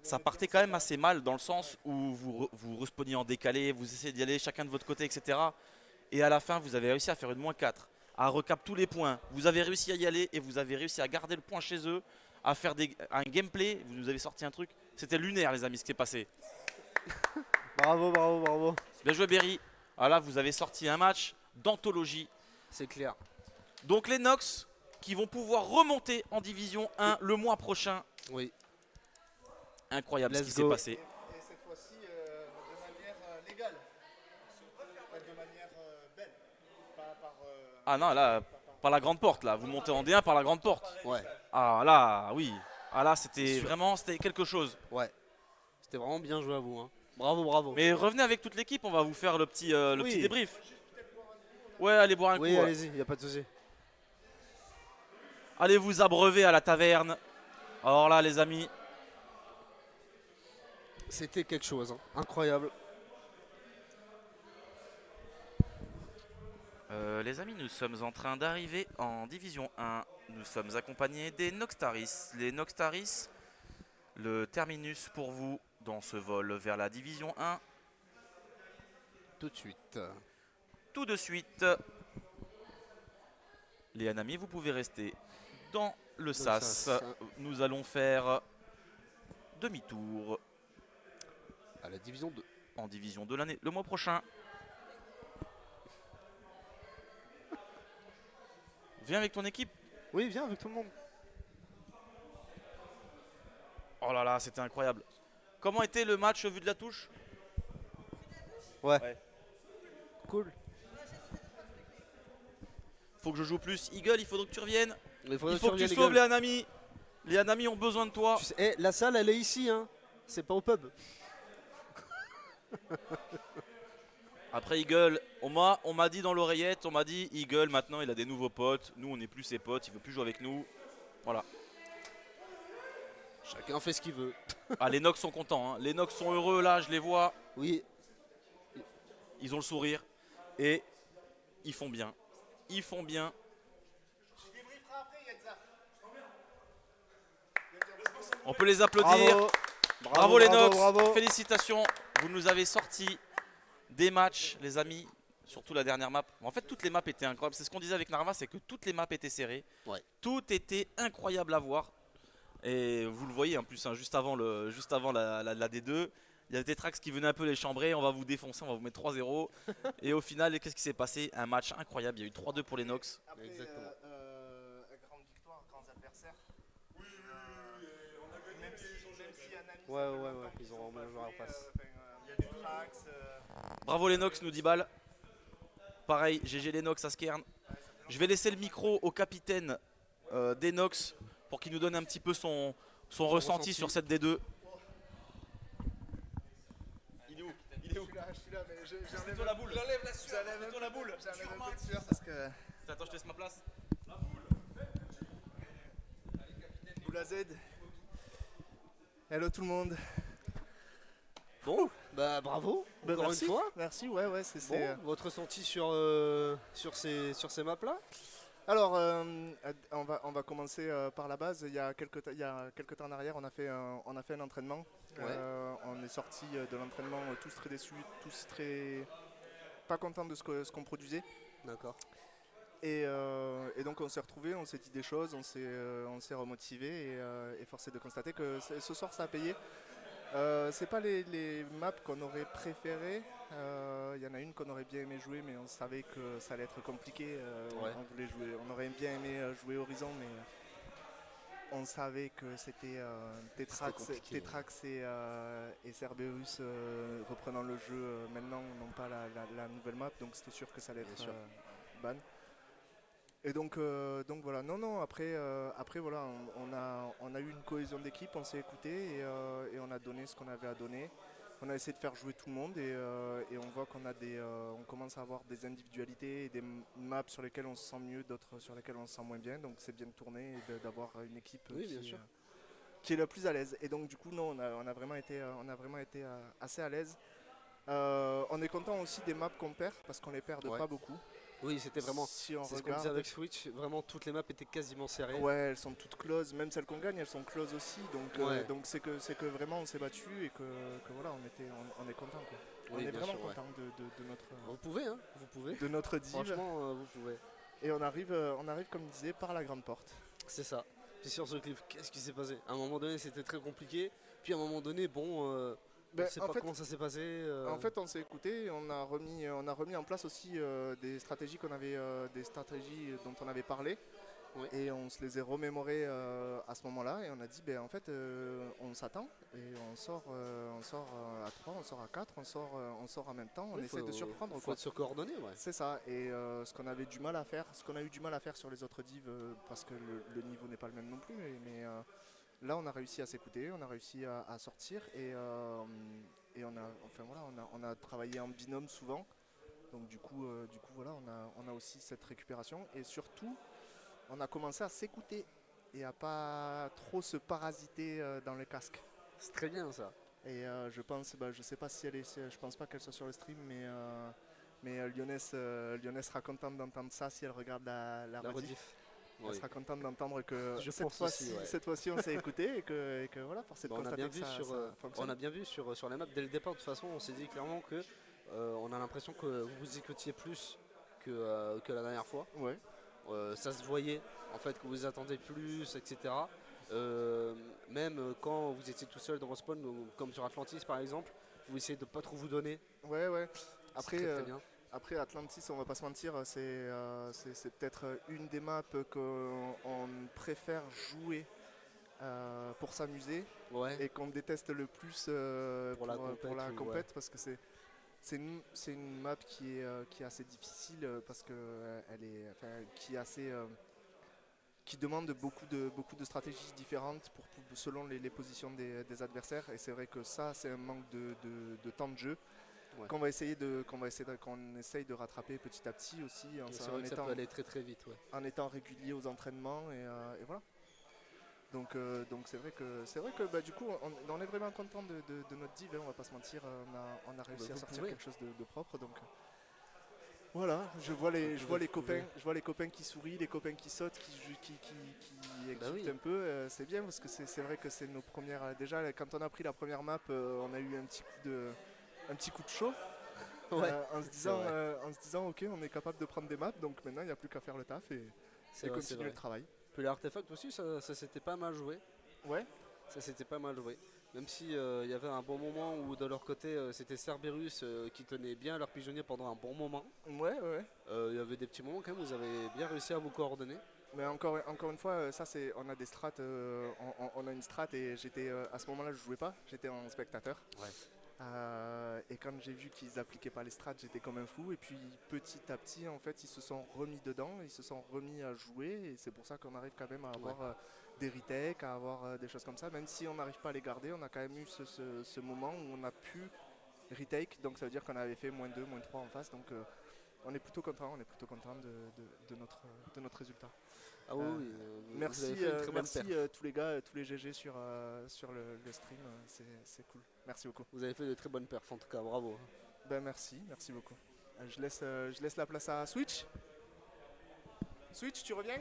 S1: ça partait quand même assez mal dans le sens où vous respawniez en décalé, vous essayez d'y aller chacun de votre côté, etc. Et à la fin, vous avez réussi à faire une -4, à recap tous les points. Vous avez réussi à y aller et vous avez réussi à garder le point chez eux, à faire un gameplay. Vous nous avez sorti un truc. C'était lunaire, les amis, ce qui est passé.
S2: Bravo, bravo, bravo.
S1: Bien joué, Berry. Voilà, vous avez sorti un match d'anthologie.
S2: C'est clair.
S1: Donc les Nox qui vont pouvoir remonter en division 1 le mois prochain.
S2: Oui.
S1: Incroyable ce
S2: Let's
S1: qui s'est
S2: go.
S1: passé.
S3: Et cette fois-ci, de manière légale. Pas de manière belle. Pas par.
S1: Ah non, là, par la grande porte, là. Vous montez en D1 par la grande porte.
S2: Ouais.
S1: Ah là, oui. Ah là,
S2: C'est
S1: c'était
S2: sûr.
S1: vraiment quelque chose.
S2: Ouais. C'était vraiment bien joué à vous. Hein. Bravo, bravo.
S1: Mais revenez avec toute l'équipe, on va vous faire le petit
S2: Oui.
S1: débrief. Ouais, allez boire un
S2: Oui,
S1: coup. Ouais.
S2: allez-y, il n'y a pas de souci.
S1: Allez vous abreuver à la taverne. Alors là, les amis,
S2: C'était quelque chose. Hein. Incroyable.
S1: les amis, nous sommes en train d'arriver en division 1. Nous sommes accompagnés des Noxtaris. Les Noxtaris, le terminus pour vous dans ce vol vers la division 1.
S2: Tout de suite.
S1: Tout de suite. Les Hanami, vous pouvez rester dans le SAS.
S2: SAS.
S1: Nous allons faire demi-tour
S2: À la division 2.
S1: en division 2 l'année, le mois prochain. Viens avec ton équipe.
S2: Oui, viens avec tout le monde.
S1: Oh là là, c'était incroyable. Comment était le match vu de la touche?
S2: Ouais.
S1: Ouais.
S2: Cool.
S1: Faut que je joue plus. Eagle, il faut que tu reviennes.
S2: Il
S1: Il faut que tu
S2: reviennes,
S1: sauves
S2: gars.
S1: les Hanami. Les Hanami ont besoin de toi.
S2: Tu sais, eh, la salle, elle est ici. Hein. C'est pas au pub.
S1: Après Eagle, on m'a dit dans l'oreillette, on m'a dit Eagle maintenant il a des nouveaux potes. Nous on n'est plus ses potes, il veut plus jouer avec nous. Voilà.
S2: Chacun fait ce qu'il veut.
S1: Ah, les Nox sont contents, hein. Les Nox sont heureux là, je les vois.
S2: Oui.
S1: Ils ont le sourire et ils font bien. Ils font bien.
S3: Je débrieferai après, Yetza.
S1: On peut les applaudir.
S2: Bravo.
S1: Bravo les Nox.
S2: Bravo.
S1: Félicitations. Vous nous avez sorti des matchs, les amis. Surtout la dernière map. En fait, toutes les maps étaient incroyables. C'est ce qu'on disait avec Narva, c'est que toutes les maps étaient serrées.
S2: Ouais.
S1: Tout était incroyable à voir. Et vous le voyez en plus, hein, juste avant la D2, il y a Tetrax qui venait un peu les chambrer. On va vous défoncer, on va vous mettre 3-0. Et au final, qu'est-ce qui s'est passé? Un match incroyable. Il y a eu 3-2 pour les Nox.
S3: Après,
S2: Exactement.
S3: grande victoire, grands adversaires. Même si Anami,
S2: Ouais. Ils ont vraiment joué en face.
S3: il y a du Trax.
S1: Bravo les Nox, nous dit Bal. Pareil, GG les Nox à Skern. Je vais laisser le micro au capitaine des Nox pour qu'il nous donne un petit peu son ressenti sur cette D2. Il est où? Il est où?
S3: Je suis là, mais j'enlève
S1: toi la boule.
S4: J'enlève la sueur,
S3: J'enlève
S4: c'est toi la boule.
S3: j'enlève un peu de sueur parce que
S1: Attends, je te laisse ma place.
S3: Boula Z. Hello tout le monde.
S2: Bon, bah bravo.
S3: Bah,
S2: Encore
S3: merci.
S2: une fois.
S3: Merci, ouais, c'est.
S2: Bon, votre ressenti sur ces maps-là?
S3: Alors, on va commencer par la base. Il y a quelques temps en arrière, on a fait un entraînement.
S2: Ouais.
S3: On est sorti de l'entraînement tous très déçus, tous très pas contents de ce qu'on produisait.
S2: D'accord.
S3: Et donc on s'est retrouvés, on s'est dit des choses, on s'est remotivé et force est de constater que ce soir ça a payé. C'est pas les maps qu'on aurait préférées. Il y en a une qu'on aurait bien aimé jouer, mais on savait que ça allait être compliqué.
S2: Ouais.
S3: On aurait bien aimé jouer Horizon, mais on savait que c'était
S2: compliqué,
S3: Tetrax et Cerberus reprenant le jeu maintenant, non pas la nouvelle map, donc c'était sûr que ça allait
S2: Bien
S3: être
S2: sûr.
S3: ban. Et donc voilà, non, après voilà, on a eu une cohésion d'équipe, on s'est écouté et on a donné ce qu'on avait à donner. On a essayé de faire jouer tout le monde et on voit on commence à avoir des individualités et des maps sur lesquelles on se sent mieux, d'autres sur lesquelles on se sent moins bien. Donc c'est bien de tourner et d'avoir une équipe
S2: Oui, bien sûr.
S3: qui est le plus à l'aise. Et donc du coup, non, on a vraiment été, assez à l'aise. On est content aussi des maps qu'on perd parce qu'on les perd
S2: Ouais.
S3: pas beaucoup.
S2: Oui, c'était vraiment.
S3: Si on
S2: C'est ce qu'on disait
S3: regarde,
S2: avec Switch, vraiment toutes les maps étaient quasiment serrées.
S3: ouais, elles sont toutes closes, même celles qu'on gagne, elles sont closes aussi. Donc,
S2: Ouais.
S3: donc c'est que vraiment on s'est battu et que voilà, on est content quoi. On
S2: Oui,
S3: est
S2: bien
S3: vraiment
S2: sûr, ouais.
S3: content de notre
S2: Vous pouvez, hein, vous pouvez.
S3: de notre div.
S2: Franchement, vous pouvez.
S3: Et on arrive comme il disait par la grande porte.
S2: C'est ça. Puis sur ce cliff, qu'est-ce qui s'est passé? À un moment donné, c'était très compliqué. Puis à un moment donné, bon, on
S3: Ben,
S2: sait
S3: en
S2: pas
S3: fait-
S2: comment ça s'est passé.
S3: En fait, on s'est écouté, on a remis en place aussi des stratégies dont on avait parlé.
S2: Oui.
S3: Et on se les est remémorées à ce moment-là. Et on a dit, ben, en fait, on s'attend et on sort à 3, on sort à 4, on sort en même temps. On
S2: Oui,
S3: essaie de surprendre.
S2: Faut
S3: Quoi.
S2: être surcoordonné, ouais.
S3: C'est ça. Et ce qu'on avait du mal à faire, ce qu'on a eu du mal à faire sur les autres divs, parce que le niveau n'est pas le même non plus. Mais là, on a réussi à s'écouter, on a réussi à sortir et on a travaillé en binôme souvent. Donc du coup, voilà, on a aussi cette récupération et surtout, on a commencé à s'écouter et à pas trop se parasiter dans le casque.
S2: C'est très bien ça.
S3: Et je pense, je sais pas si je pense pas qu'elle soit sur le stream, mais Lyonès sera contente d'entendre ça si elle regarde la
S2: La
S3: rediff.
S2: rediff.
S3: Elle
S2: Oui.
S3: sera contente d'entendre que
S2: Je
S3: cette
S2: pense
S3: fois-ci,
S2: aussi, ouais.
S3: cette fois-ci on s'est écouté et que voilà, force est de
S2: Bah, on a
S3: constater
S2: bien
S3: que
S2: vu
S3: ça,
S2: sur,
S3: ça fonctionne.
S2: on a bien vu sur les maps dès le départ. De toute façon, on s'est dit clairement que on a l'impression que vous vous écoutiez plus que la dernière fois.
S3: Ouais.
S2: Ça se voyait en fait que vous attendez plus, etc. Même quand vous étiez tout seul dans vos spawns, comme sur Atlantis par exemple, vous essayez de pas trop vous donner.
S3: Ouais.
S2: C'est
S3: Après,
S2: très, très bien.
S3: après Atlantis, on va pas se mentir, c'est peut-être une des maps qu'on préfère jouer pour s'amuser
S2: Ouais.
S3: et qu'on déteste le plus
S2: Pour la compète
S3: pour la
S2: ou-
S3: compète parce que c'est une map qui est assez difficile parce que elle est qui est assez qui demande beaucoup de stratégies différentes selon les positions des adversaires et c'est vrai que ça c'est un manque de temps de jeu
S2: Ouais.
S3: qu'on essaye de rattraper petit à petit aussi
S2: Et c'est vrai que ça peut aller très très vite. Ouais.
S3: en étant régulier aux entraînements et voilà. Donc c'est vrai que du coup on est vraiment content de notre div, hein, on va pas se mentir, on a réussi à
S2: vous
S3: sortir
S2: pouvez.
S3: quelque chose de propre donc voilà, je vois les copains qui sourient, les copains qui sautent, qui exultent
S2: oui.
S3: un peu, c'est bien parce que c'est vrai que c'est nos premières déjà quand on a pris la première map, on a eu un petit coup de chaud.
S2: Ouais,
S3: En se disant ok on est capable de prendre des maps donc maintenant il n'y a plus qu'à faire le taf et
S2: c'est vrai, c'est
S3: continuer
S2: vrai.
S3: le travail.
S2: Puis l'artefact aussi, ça s'était pas mal joué.
S3: Ouais.
S2: Ça s'était pas mal joué. Même si il y avait un bon moment où de leur côté c'était Cerberus qui tenait bien leurs pigeonniers pendant un bon moment.
S3: Ouais.
S2: Il y avait des petits moments quand même où vous avez bien réussi à vous coordonner.
S3: Mais encore une fois, ça c'est, on a des strats, on a une strat et j'étais à ce moment-là je jouais pas, j'étais en spectateur.
S2: Ouais.
S3: Et quand j'ai vu qu'ils appliquaient pas les strats, j'étais comme un fou. Et puis petit à petit, en fait, ils se sont remis dedans, ils se sont remis à jouer. Et c'est pour ça qu'on arrive quand même à avoir des retakes, à avoir des choses comme ça. Même si on n'arrive pas à les garder, on a quand même eu ce moment où on a pu retake. Donc ça veut dire qu'on avait fait -2, -3 en face. Donc on est plutôt content, de notre résultat.
S2: Ah oui, oui, vous
S3: Merci,
S2: avez fait une très bonne
S3: merci
S2: perf.
S3: tous les gars, tous les GG sur le stream, c'est cool. Merci beaucoup.
S2: Vous avez fait de très bonnes perfs en tout cas, bravo.
S3: Ben merci beaucoup. Je laisse la place à Switch. Switch, tu reviens?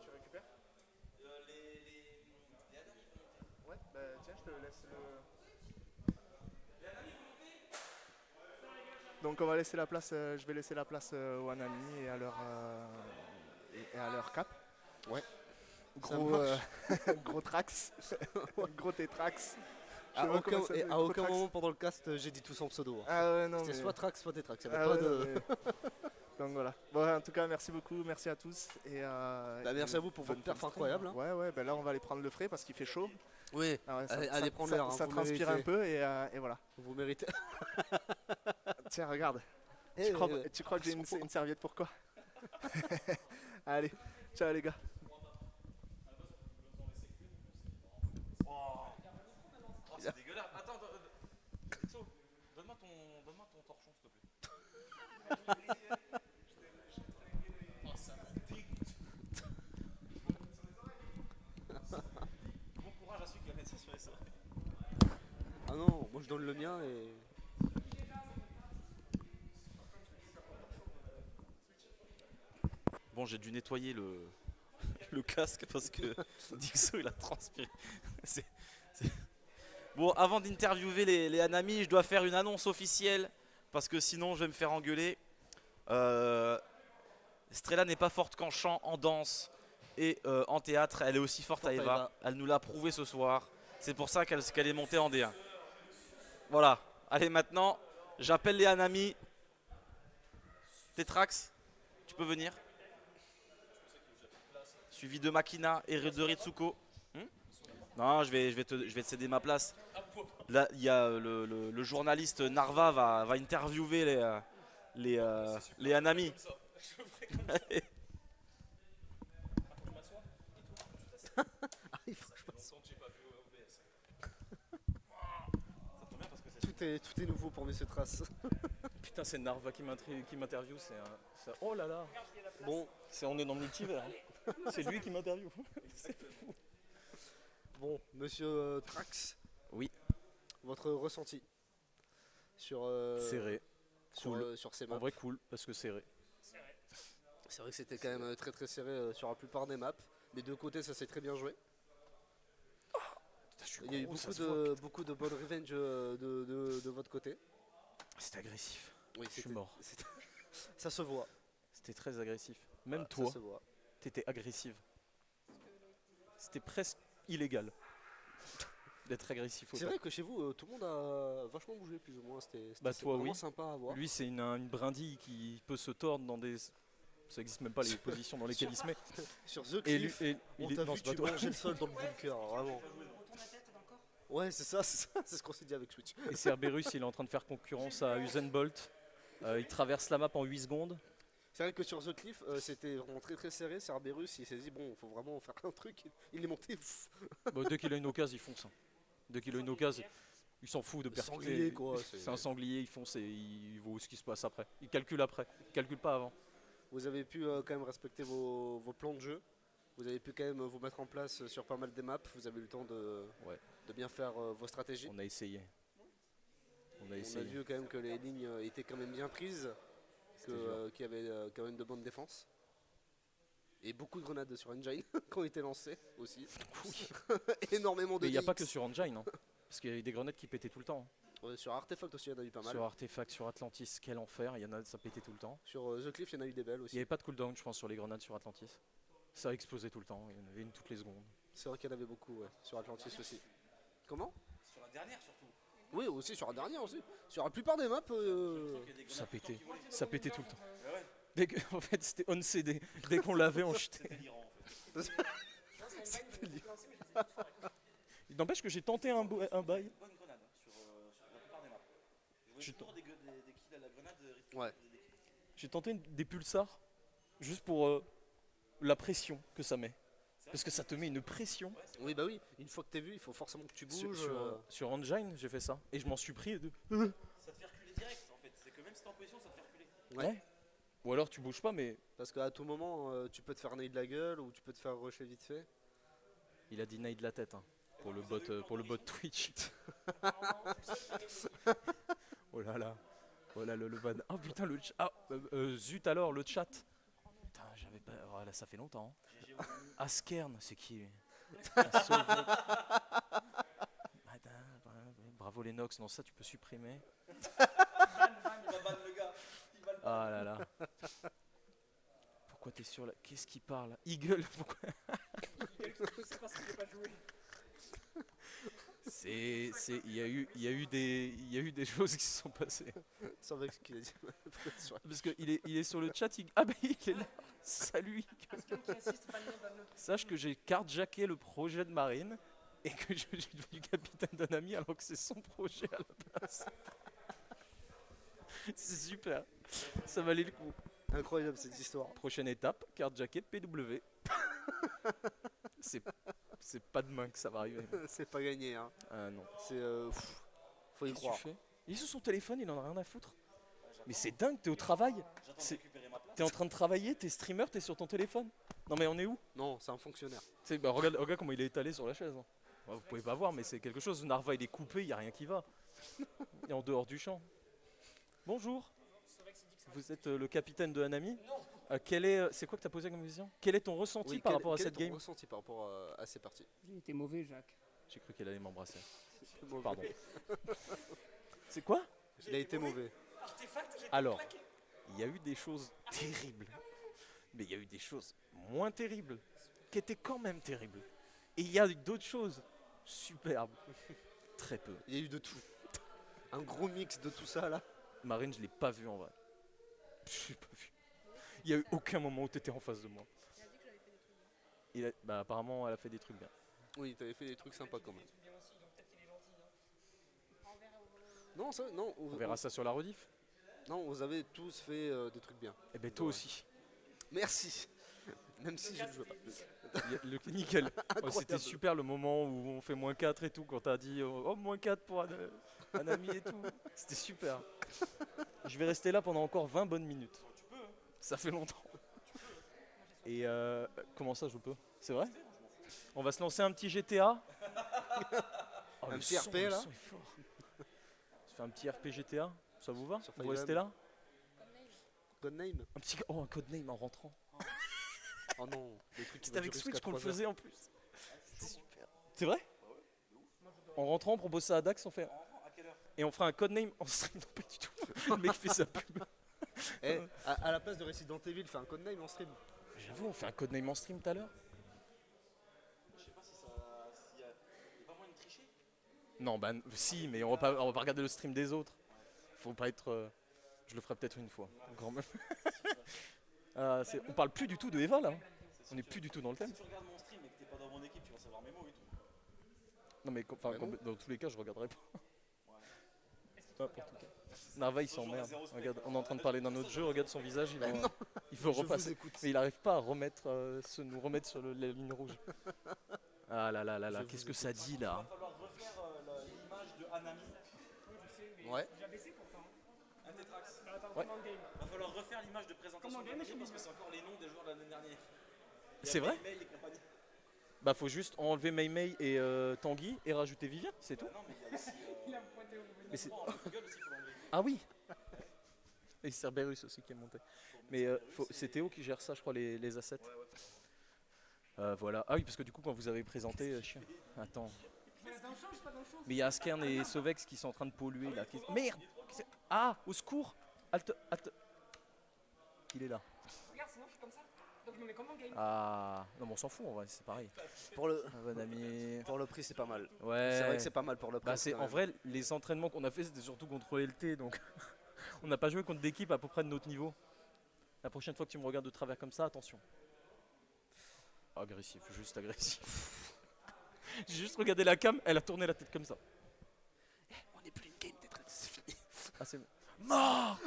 S3: Tu récupères? Ouais, bah tiens, je te laisse le. Donc on va laisser la place, je vais laisser la place aux Anani et à leur cap.
S2: Ouais. Ça
S3: Gros,
S2: marche.
S3: gros Trax, gros Tetrax. Je
S2: À
S3: sais pas
S2: aucun,
S3: comment ça
S2: et
S3: s'appelle,
S2: à
S3: gros
S2: aucun
S3: Trax.
S2: moment pendant le cast j'ai dit tout son pseudo.
S3: Ah ouais, non,
S2: C'était
S3: mais-
S2: soit Trax, soit Tetrax. Il y
S3: Ah
S2: avait pas
S3: ouais,
S2: de...
S3: non, mais- Donc voilà. Bon, en tout cas, merci beaucoup, merci à tous.
S2: Bah, merci à vous pour votre perf
S3: stream.
S2: incroyable, hein.
S3: Ouais, ben là on va aller prendre le frais parce qu'il fait chaud.
S2: Oui,
S3: Ah ouais,
S2: allez prendre l'air, hein,
S3: ça
S2: vous
S3: transpire
S2: méritez.
S3: un peu et voilà.
S2: vous méritez.
S3: Tiens, regarde.
S2: Eh,
S3: Tu crois que j'ai une serviette pour quoi? Allez, ciao les gars.
S1: Oh, c'est dégueulasse. Attends, Xo, donne-moi ton torchon, s'il te plaît. Oh, ça me dégoûte.
S2: je donne le mien et.
S1: Bon, j'ai dû nettoyer le casque parce que Dixo il a transpiré. C'est- c'est- Bon, avant d'interviewer les Hanami, je dois faire une annonce officielle parce que sinon je vais me faire engueuler. Euh, Strella n'est pas forte qu'en chant, en danse et en théâtre. Elle est aussi forte à
S2: Forte à
S1: Eva.
S2: Eva.
S1: Elle nous l'a prouvé ce soir. C'est pour ça qu'elle est montée en D1. Voilà. Allez, maintenant, j'appelle les Hanami. Tetrax, tu peux venir. Suivi de Makina et de Ritsuko. Non, je vais te céder ma place. Là, il y a le journaliste Narva va interviewer les Hanami.
S2: Il faut que je passe. Tout est nouveau pour Monsieur Trace.
S5: Putain, c'est Narva qui m'interviewe, Oh là là.
S2: Bon,
S5: On est dans le multivers. Hein. C'est lui qui m'interviewe.
S2: bon, Monsieur Trax.
S1: Oui.
S2: Votre ressenti sur
S5: Serré. Cool.
S2: sur ces
S5: En
S2: maps.
S5: vrai, cool, parce que serré.
S2: C'est vrai que c'était quand même très très serré sur la plupart des maps. Des deux côtés, ça s'est très bien joué. Il y a eu beaucoup de bonnes revenge de votre côté.
S5: C'était agressif.
S2: Oui,
S5: Je suis mort.
S2: Ça se voit.
S5: C'était très agressif. Même
S2: Ça
S5: toi,
S2: se voit.
S5: t'étais agressive. C'était presque illégal d'être agressif.
S2: C'est vrai que chez vous, tout le monde a vachement bougé plus ou moins. C'était
S5: Bah, toi,
S2: vraiment
S5: oui.
S2: sympa à voir.
S5: Lui, c'est une brindille qui peut se tordre dans des. Ça existe même pas les positions dans lesquelles il se met.
S2: Sur The
S5: Et lui,
S2: Cliff,
S5: il
S2: on
S5: est
S2: t'a
S5: dans
S2: vu
S5: ce
S2: tu
S5: bateau.
S2: mangeais le sol dans le bunker, vraiment. Ouais, c'est ça, c'est ce qu'on s'est dit avec Switch.
S5: Et Cerberus, il est en train de faire concurrence à Usain Bolt. Il traverse la map en 8 secondes.
S2: C'est vrai que sur The Cliff, c'était vraiment très très serré. Cerberus, il s'est dit, bon, faut vraiment faire un truc. Il est monté.
S5: Bon, dès qu'il a une occasion, il fonce. Hein. Dès qu'il a une occasion, il s'en fout de
S2: Sanglier,
S5: percuter.
S2: quoi,
S5: C'est un sanglier, il fonce et il voit ce qui se passe après. Il calcule après, il calcule pas avant.
S2: Vous avez pu quand même respecter vos plans de jeu. Vous avez pu quand même vous mettre en place sur pas mal des maps. Vous avez eu le temps
S5: Ouais.
S2: de bien faire vos stratégies.
S5: On a essayé. On a
S2: On a
S5: essayé.
S2: vu quand même que les lignes étaient quand même bien prises,
S5: C'était dur.
S2: qu'il y avait quand même de bonnes défenses. Et beaucoup de grenades sur Engine qui ont été lancées aussi. Énormément de
S5: Mais il n'y a pas
S2: DX.
S5: que sur Engine, hein, parce qu'il y a eu des grenades qui pétaient tout le temps.
S2: Sur Artefact aussi, il y en a eu pas mal.
S5: Sur Artefact, sur Atlantis, quel enfer, il y en a, ça pétait tout le temps.
S2: Sur The Cliff, il y en a eu des belles
S5: Il
S2: aussi.
S5: n'y avait pas de cooldown, je pense, sur les grenades sur Atlantis. Ça a explosé tout le temps, il y en avait une toutes les secondes.
S2: C'est vrai qu'il y en avait beaucoup, ouais. Sur Atlantis aussi. Comment?
S1: Sur la dernière surtout.
S2: Oui, aussi sur la dernière aussi. Sur la plupart des maps.
S5: Ça pétait tout le temps. Dès que, en fait, c'était on CD. Dès qu'on l'avait, on jetait. Il n'empêche que j'ai tenté un bail.
S1: Bonne grenade sur la plupart des maps. Je
S5: Je
S1: vois toujours des kills à la grenade.
S2: Ouais.
S5: J'ai tenté des pulsars, juste pour la pression que ça met. Parce que ça te met une pression.
S2: Oui, bah oui. Une fois que t'es vu, il faut forcément que tu
S5: Sur,
S2: bouges.
S5: sur Engine, j'ai fait ça. Et je m'en suis pris de.
S1: Ça te fait reculer direct en fait. C'est que même si t'es en position, ça te fait reculer.
S2: Ouais.
S5: Ou alors tu bouges pas, mais
S2: Parce qu'à tout moment, tu peux te faire nade la gueule ou tu peux te faire rusher vite fait.
S5: il a dit nade la tête hein, pour le bot Twitch. Oh là là. Oh là le ban. Oh putain le chat. Ah, zut alors le chat. Putain j'avais pas. Oh, là ça fait longtemps. Hein. Askern, c'est qui lui? Un sauveur. Bravo les Nox, non ça tu peux supprimer. Ah là là. Pourquoi t'es sur la. Qu'est-ce qui parle? Eagle, pourquoi? Il y a eu des choses qui se sont passées.
S2: Sans vrai ce qu'il a dit.
S5: Parce qu'il est sur le chat, ah bah il est là. Salut Eagle. Sache que j'ai carjacké le projet de Marine et que je suis devenu capitaine d'un ami alors que c'est son projet à la base. C'est super, ça valait le coup.
S2: Incroyable cette histoire.
S5: Prochaine étape, carjacké PW. C'est pas demain que ça va arriver.
S2: C'est pas gagné, hein.
S5: Ah non.
S2: C'est. Faut y
S5: Qu'est-ce que
S2: croire.
S5: tu fais? Il est sur son téléphone, il en a rien à foutre. Mais c'est dingue, t'es au travail.
S1: J'attends de
S5: C'est-
S1: récupérer ma place.
S5: T'es en train de travailler, t'es streamer, t'es sur ton téléphone. Non mais on est où?
S2: Non, c'est un fonctionnaire.
S5: Bah, regarde comment il est étalé sur la chaise. Hein. Bah, vous pouvez pas voir, mais c'est quelque chose. Narva il est coupé, il y a rien qui va. Et en dehors du champ. Bonjour. Vous êtes le capitaine de Hanami? C'est quoi que tu as posé comme question? Quel est ton ressenti
S2: Oui,
S5: par rapport à cette
S2: quel est
S5: game?
S2: ton ressenti par rapport à ces parties?
S6: J'ai été mauvais, Jacques.
S5: J'ai cru qu'elle allait m'embrasser.
S2: Mauvais.
S5: Pardon. C'est quoi?
S2: Il a été mauvais.
S5: Alors, il y a eu des choses terribles. Mais il y a eu des choses moins terribles, qui étaient quand même terribles. Et il y a eu d'autres choses superbes. Très peu.
S2: Il y a eu de tout. Un gros mix de tout ça là.
S5: Marine, je l'ai pas vue en vrai. Je l'ai pas vue. Il y a eu aucun moment où tu étais en face de moi. Bah, apparemment, elle a fait des trucs bien.
S2: Oui, t'avais fait des trucs sympas quand même. Non, ça, non,
S5: On verra ça sur la rediff.
S2: non, vous avez tous fait des trucs bien.
S5: Et ben toi aussi.
S2: Merci. Même si je ne joue pas.
S5: Nickel. Ouais,
S2: Incroyable.
S5: c'était super le moment où on fait -4 et tout, quand t'as dit oh -4 pour un ami et tout. C'était super. Je vais rester là pendant encore 20 bonnes minutes. Ça fait longtemps. Et comment ça je peux? C'est vrai? On va se lancer un petit GTA. Oh,
S2: Un
S5: le
S2: petit
S5: son,
S2: RP,
S5: le
S2: là
S5: son est fort. On se fait un petit RP GTA, ça vous va?
S2: Sur
S5: Vous
S2: Fire
S5: restez là?
S2: Codename.
S5: Un codename en rentrant.
S2: Oh non, des trucs qui
S5: C'était
S2: vont
S5: avec
S2: durer
S5: Switch
S2: jusqu'à
S5: qu'on le
S2: 3 heures.
S5: faisait en plus. C'était super. C'est vrai? En rentrant, on propose ça à Dax, on fait. Et on fera un codename en stream. Non, pas du tout. Le mec fait sa pub.
S2: Eh, à la place de Resident Evil, fais un codename en stream.
S5: J'avoue, on fait un codename en stream tout à l'heure.
S1: Je sais pas si ça. S'il y a pas moyen de tricher.
S5: Non, bah si, mais on va pas regarder le stream des autres. Faut pas être. Je le ferai peut-être une fois. Quand même. On parle plus du tout de Eva là. On n'est plus du tout dans le thème.
S1: Si tu regardes mon stream et que t'es pas dans mon équipe, tu vas savoir mes mots et tout.
S5: Non, mais
S2: Mais non.
S5: dans tous les cas, je regarderai pas. Pas pour tout cas. Narva il s'emmerde. Regarde, on est en train de parler d'un autre jeu, regarde son visage, il veut
S2: Je vous
S5: repasser.
S2: écoute.
S5: Mais il arrive pas à nous remettre sur la ligne rouge. Ah là là là là,
S2: Je
S5: qu'est-ce
S2: vous
S5: que ça dit là?
S1: Il va falloir refaire l'image de Hanami.
S2: Ouais.
S6: J'ai baissé pourtant.
S1: Un Tetrax.
S6: Attends,
S5: Ouais.
S6: comment game?
S1: Il va falloir refaire l'image de présentation
S6: Comment
S1: de
S6: game,
S1: Hanami
S6: je
S1: parce que c'est encore les noms des joueurs de l'année dernière.
S5: C'est vrai?
S1: Mail et compagnie.
S5: Bah faut juste enlever Mei Mei et Tanguy et rajouter Vivien, c'est tout.
S1: Non, mais il y a aussi.
S6: Il a pointé au mauvais
S5: Mais c'est-
S1: Google aussi, il faut l'enlever.
S5: Ah oui. Et Cerberus aussi qui est monté. Mais c'est Théo qui gère ça, je crois, les assets. Voilà. Ah oui, parce que du coup, quand vous avez présenté, chien. Attends.
S6: Je suis dans le champ, je suis pas dans le champ.
S5: Mais il y a Askern et Sovex qui sont en train de polluer là. Merde! Ah! Au secours! Halte! Il est là.
S6: Regarde, sinon je suis comme ça. Donc je me mets comment game?
S5: Ah! Non, mais on s'en fout en vrai, c'est pareil.
S2: Pour le,
S5: Un bon ami.
S2: pour le prix, c'est pas mal.
S5: Ouais.
S2: C'est vrai que c'est pas mal pour le prix.
S5: Bah, en vrai, les entraînements qu'on a fait, c'était surtout contre LT, donc on n'a pas joué contre d'équipes à peu près de notre niveau. La prochaine fois que tu me regardes de travers comme ça, attention. Agressif, juste agressif. J'ai juste regardé la cam, elle a tourné la tête comme ça.
S2: On n'est plus une game Tetris, c'est fini.
S5: Ah, c'est mort.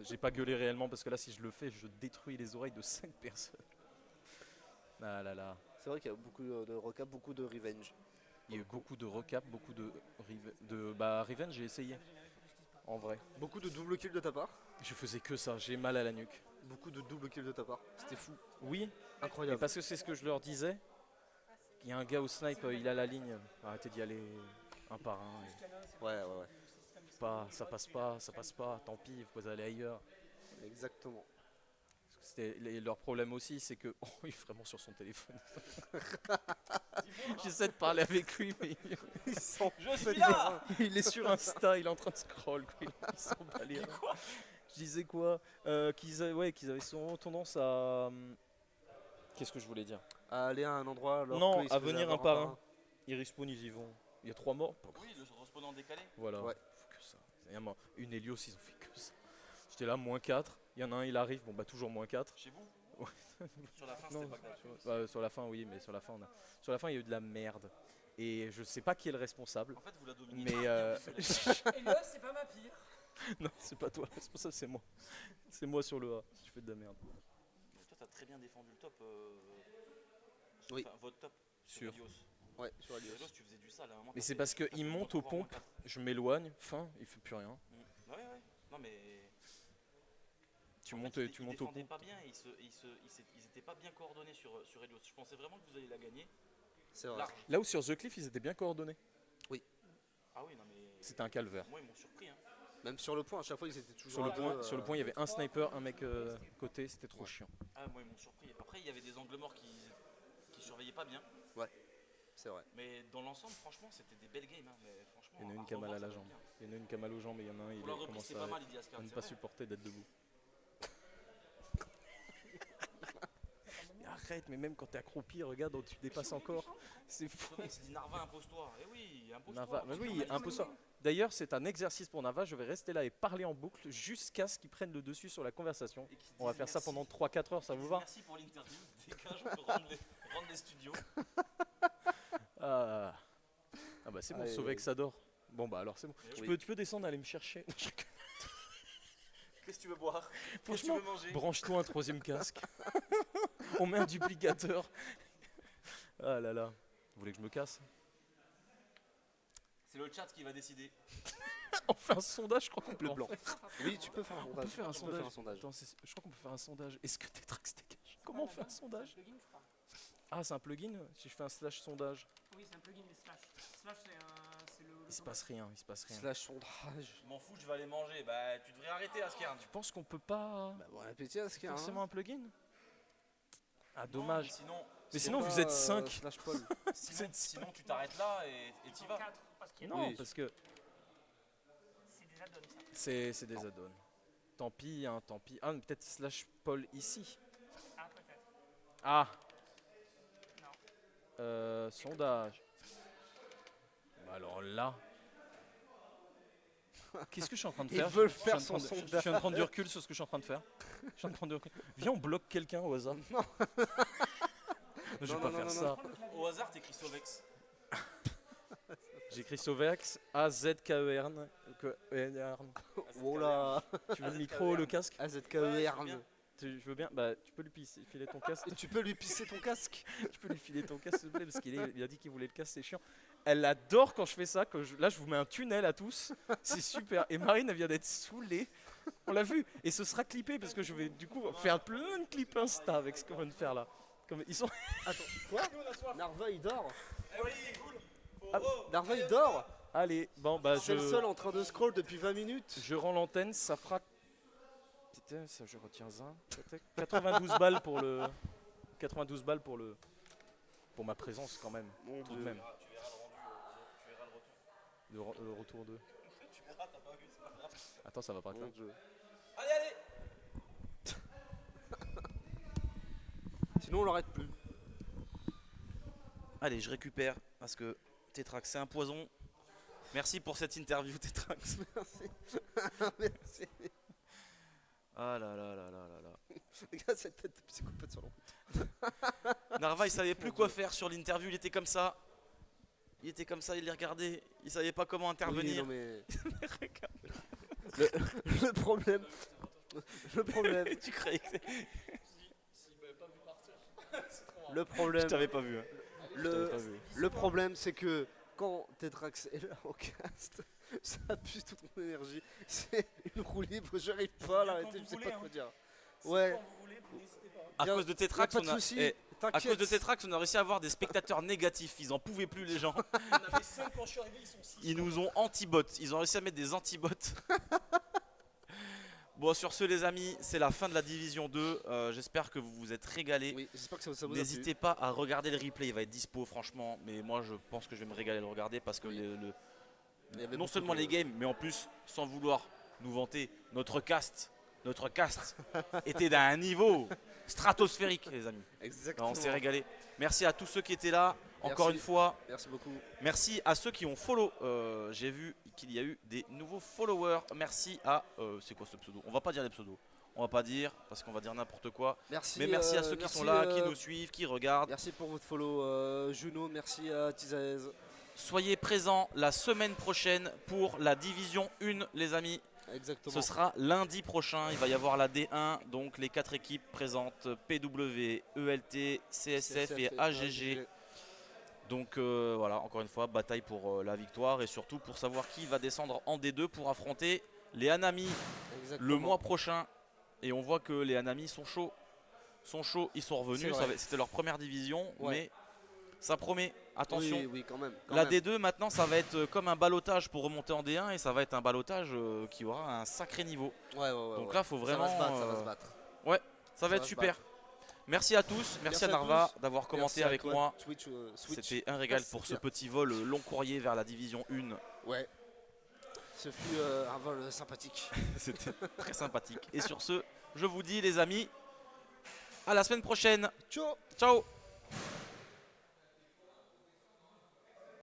S5: J'ai pas gueulé réellement parce que là, si je le fais, je détruis les oreilles de 5 personnes. Ah là là.
S2: C'est vrai qu'il y a beaucoup de recap, beaucoup de revenge.
S5: Il y a eu beaucoup de recap, beaucoup de Revenge, j'ai essayé. En vrai.
S2: Beaucoup de double kills de ta part.
S5: Je faisais que ça, j'ai mal à la nuque.
S2: Beaucoup de double kills de ta part. C'était fou.
S5: Oui, mais
S2: Incroyable.
S5: parce que c'est ce que je leur disais. Il y a un gars au snipe, il a la ligne. Arrêtez d'y aller un par un.
S2: Ouais, ouais,
S5: Ça passe pas, tant pis, vous pouvez aller ailleurs.
S2: ouais. Exactement.
S5: Leur problème aussi, c'est que. Oh, il est vraiment sur son téléphone. J'essaie de parler avec lui, mais
S1: Je suis là.
S5: il est sur Insta, il est en train de scroll. Quoi. Il s'en bat les reins. Je disais quoi qu'ils avaient souvent tendance à. Qu'est-ce que je voulais dire?
S2: À aller à un endroit alors
S5: Non,
S2: qu'ils se
S5: à
S2: faisaient
S5: venir
S2: avoir
S5: un par un. Ils respawn, ils y vont. Il y a 3 morts.
S1: Oui, le respawn décalé.
S5: Voilà.
S2: Ouais.
S5: Faut que ça. Une Helios, ils ont fait que ça. J'étais là, -4. Il y en a un, il arrive. Bon, bah, toujours -4.
S1: Chez vous
S5: Ouais.
S1: Sur la fin,
S5: Non,
S1: c'était pas grave.
S5: sur la fin, oui, mais sur la fin, il y a eu de la merde. Et je sais pas qui est le responsable.
S1: En fait, vous la dominez.
S5: Mais
S6: Elios, c'est pas ma pire.
S5: non, c'est pas toi le responsable, c'est moi. C'est moi sur le A. Tu fais de la merde.
S1: Toi, t'as très bien défendu le top.
S2: Oui.
S1: Enfin, votre top.
S5: Sûr.
S1: Helios.
S2: Ouais, sur Alios.
S1: Helios, tu faisais du sale à un moment.
S5: Mais
S1: t'as
S5: c'est
S1: fait-
S5: parce
S1: t'as fait
S5: qu'il monte aux
S1: -3,
S5: pompes,
S1: -4.
S5: je m'éloigne, fin, il fait plus rien.
S1: Ouais, ouais. Non, mais.
S5: Tu
S1: en
S5: montes,
S1: fait,
S5: tu
S1: ils
S5: montes aux
S1: défendaient
S5: pompes.
S1: pas bien, ils étaient pas bien coordonnés sur Helios. Je pensais vraiment que vous alliez la gagner.
S2: C'est vrai.
S1: Large.
S5: Là où sur The Cliff, ils étaient bien coordonnés.
S1: Ah oui, non mais.
S5: C'était un calvaire.
S1: Moi, ils m'ont surpris. Hein.
S2: Même sur le point, à chaque fois, ils étaient toujours
S5: Sur le,
S2: à deux,
S5: point, sur le point, il y avait un sniper, un mec côté, c'était trop chiant.
S1: Ah, moi, ils m'ont surpris. Après, il y avait des angles morts qui surveillaient pas bien.
S2: C'est vrai.
S1: Mais dans l'ensemble, franchement, c'était des belles games. Hein. Mais franchement,
S5: Il y en a une
S1: à
S5: qui a mal
S1: revoir,
S5: à la
S1: ça va
S5: jambe.
S1: bien.
S5: Il y en a une qui a mal aux jambes et il y en a un, il
S1: On l'a repris,
S5: commence
S1: c'est pas mal,
S5: à
S1: Idiascar.
S5: ne pas supporter d'être debout. Mais arrête, mais même quand t'es accroupi, regarde, tu dépasses encore. C'est fou.
S1: Le mec s'est dit Narva, impose-toi. Eh oui, impose-toi.
S5: Nava, mais oui, impose-toi. D'ailleurs, c'est un exercice pour Nava. Je vais rester là et parler en boucle jusqu'à ce qu'il prenne le dessus sur la conversation. On va faire ça pendant 3-4 heures, ça vous va?
S1: Merci pour l'interview. Dégage, on peut rendre les studios.
S5: Ah bah c'est bon,
S2: Allez.
S5: Sauvex adore. Bon bah alors c'est bon.
S1: Oui.
S5: Tu peux descendre, aller me chercher.
S1: Qu'est-ce que tu veux boire? Qu'est-ce que tu
S5: Franchement,
S1: veux manger?
S5: branche-toi un troisième casque. On met un duplicateur. Ah là là. Vous voulez que je me casse?
S1: C'est le chat qui va décider.
S5: On fait un sondage, je crois qu'on peut
S2: Le
S5: en
S2: blanc.
S5: faire.
S2: Oui, tu peux faire un
S5: On peut
S2: sondage.
S5: faire un
S2: Tu peux faire
S5: sondage. Attends, je crois qu'on peut faire un sondage. Est-ce que Tetrax dégage? Comment on fait un sondage?
S6: Plugin, je crois.
S5: Ah, c'est un plugin? Si je fais un slash sondage,
S6: Oui, c'est un plugin, les slash. Slash, c'est le.
S5: il se passe rien, il se passe rien.
S2: Slash sondage.
S1: Je m'en fous, je vais aller manger. Bah, tu devrais arrêter, Askern.
S5: Je pense qu'on peut pas.
S2: Bah bon appétit à ce qu'il y a.
S5: Forcément un plugin? Ah, dommage.
S1: Sinon,
S5: Mais sinon, vous êtes 5.
S2: Slash Paul.
S1: sinon tu t'arrêtes là et t'y vas.
S6: 4, parce qu'il y a
S5: Non,
S2: Oui.
S5: parce que
S6: c'est des add-ons, ça.
S5: c'est des add-ons. Tant pis, hein, tant pis. Ah, mais peut-être slash Paul ici.
S6: Ah, peut-être.
S5: Ah,
S6: Non.
S5: sondage. Bah alors là. Qu'est-ce que je suis en train de
S2: Ils
S5: faire?
S2: veulent
S5: Je suis en
S2: faire
S5: train
S2: son
S5: de- Je
S2: sondage.
S5: viens de prendre du recul sur ce que je suis en train de faire. Je viens de prendre du recul. Viens, on bloque quelqu'un au hasard.
S2: Non.
S5: Je vais
S2: Non,
S5: pas
S2: non,
S5: faire
S2: non,
S5: ça.
S1: Au hasard, t'écris Sauvex.
S5: J'écris Sauvex, A-Z-K-E-R-N.
S2: Oh là.
S5: Tu veux le micro, le casque?
S2: AZKER.
S5: Tu veux bien? Bah, tu peux lui filer ton casque.
S2: Tu peux lui pisser ton casque.
S5: Tu peux lui filer ton casque, s'il te plaît, parce il a dit qu'il voulait le casque, c'est chiant. Elle adore quand je fais ça. Là, je vous mets un tunnel à tous. C'est super. Et Marine, elle vient d'être saoulée. On l'a vu. Et ce sera clippé, parce que je vais du coup faire plein de clips Insta avec ce qu'on vient de faire là. Comme ils sont.
S2: Attends, quoi Narva il dort.
S1: Eh oui, cool.
S5: Ah,
S2: Narva il dort.
S5: Allez, bon, bah,
S2: C'est le seul en train de scroll depuis 20 minutes.
S5: je rends l'antenne. Ça fera. Putain, ça, je retiens un. 92 balles pour le. 92 balles pour le. Pour ma présence, quand même.
S2: Mon
S5: Tout de
S2: Dieu.
S5: même.
S1: Tu verras le rendu, tu verras le retour.
S5: Le retour de.
S1: Tu verras, t'as pas vu, c'est pas grave.
S5: Attends, ça va pas
S2: Mon
S5: faire.
S2: Dieu.
S1: Allez, allez.
S2: Sinon on l'arrête plus.
S1: Allez, je récupère parce que Tetrax, c'est un poison. Merci pour cette interview, Tetrax.
S2: Merci.
S1: Ah là là là là là là.
S2: Regarde cette tête de psychopathe sur le
S1: Narva, il savait plus quoi faire sur l'interview, il était comme ça. Il était comme ça, il les regardait, il savait pas comment
S2: Oui,
S1: intervenir.
S2: non, mais... le problème. Le problème.
S1: Tu croyais que
S2: Le problème.
S1: je t'avais pas vu. Hein.
S2: Le problème, c'est que quand Tetrax est là au cast, ça pue toute mon énergie. C'est une roue libre, j'arrive pas à l'arrêter, je sais pas quoi dire. Ouais,
S1: À
S2: Bien,
S1: cause de
S2: y a
S1: Tetrax,
S2: pas de
S1: on a,
S2: souci,
S1: eh, à cause de
S2: t'inquiète.
S1: Tetrax, on a réussi à avoir des spectateurs négatifs. Ils en pouvaient plus, les gens.
S6: On avait 5 quand je suis arrivé, ils sont 6.
S1: Ils nous ont anti-bots. Ils ont réussi à mettre des anti-bots. Bon, sur ce, les amis, c'est la fin de la division 2. J'espère que vous vous êtes régalés.
S2: Oui, j'espère que ça vous a plu.
S1: N'hésitez pas à regarder le replay, il va être dispo franchement, mais moi je pense que je vais me régaler à le regarder parce que
S2: Oui. Il y avait
S1: non
S2: beaucoup
S1: seulement
S2: de-
S1: les games, mais en plus, sans vouloir nous vanter, notre cast était d'un niveau stratosphérique, les amis.
S2: Exactement.
S1: On s'est régalé. Merci à tous ceux qui étaient là, encore
S2: Merci.
S1: une fois.
S2: Merci beaucoup.
S1: Merci à ceux qui ont follow. J'ai vu qu'il y a eu des nouveaux followers. Merci à... c'est quoi ce pseudo? On va pas dire les pseudos. On va pas dire, parce qu'on va dire n'importe quoi.
S2: Merci.
S1: Mais merci à ceux qui sont là, qui nous suivent, qui regardent.
S2: Merci pour votre follow, Juno. Merci à Tizaez.
S1: Soyez présents la semaine prochaine pour la division 1, les amis.
S2: Exactement.
S1: Ce sera lundi prochain. Il va y avoir la D1, donc les 4 équipes présentes PW, ELT, CSF et AGG. Donc voilà, encore une fois, bataille pour la victoire et surtout pour savoir qui va descendre en D2 pour affronter les Hanami
S2: Exactement.
S1: le mois prochain. Et on voit que les Hanami sont chauds. Ils sont revenus.
S2: C'est vrai.
S1: C'était leur première division,
S2: Ouais.
S1: mais Ça promet. Attention.
S2: Oui, oui, quand même. quand
S1: La
S2: même.
S1: D2 maintenant ça va être comme un balotage pour remonter en D1 et ça va être un balotage qui aura un sacré niveau.
S2: Ouais,
S1: Donc
S2: ouais.
S1: là faut vraiment
S2: Ça va se battre, ça va se battre.
S1: ça va être
S2: va se
S1: super. Merci à tous, merci à
S2: à
S1: Narva
S2: tous.
S1: d'avoir commenté
S2: Merci à
S1: avec
S2: toi,
S1: moi.
S2: Switch.
S1: C'était un régal
S2: Merci
S1: pour ce
S2: bien.
S1: petit vol long courrier vers la division 1.
S2: Ouais. Ce fut un vol sympathique.
S1: C'était très sympathique. Et sur ce, je vous dis les amis, à la semaine prochaine.
S2: Ciao.
S1: Ciao.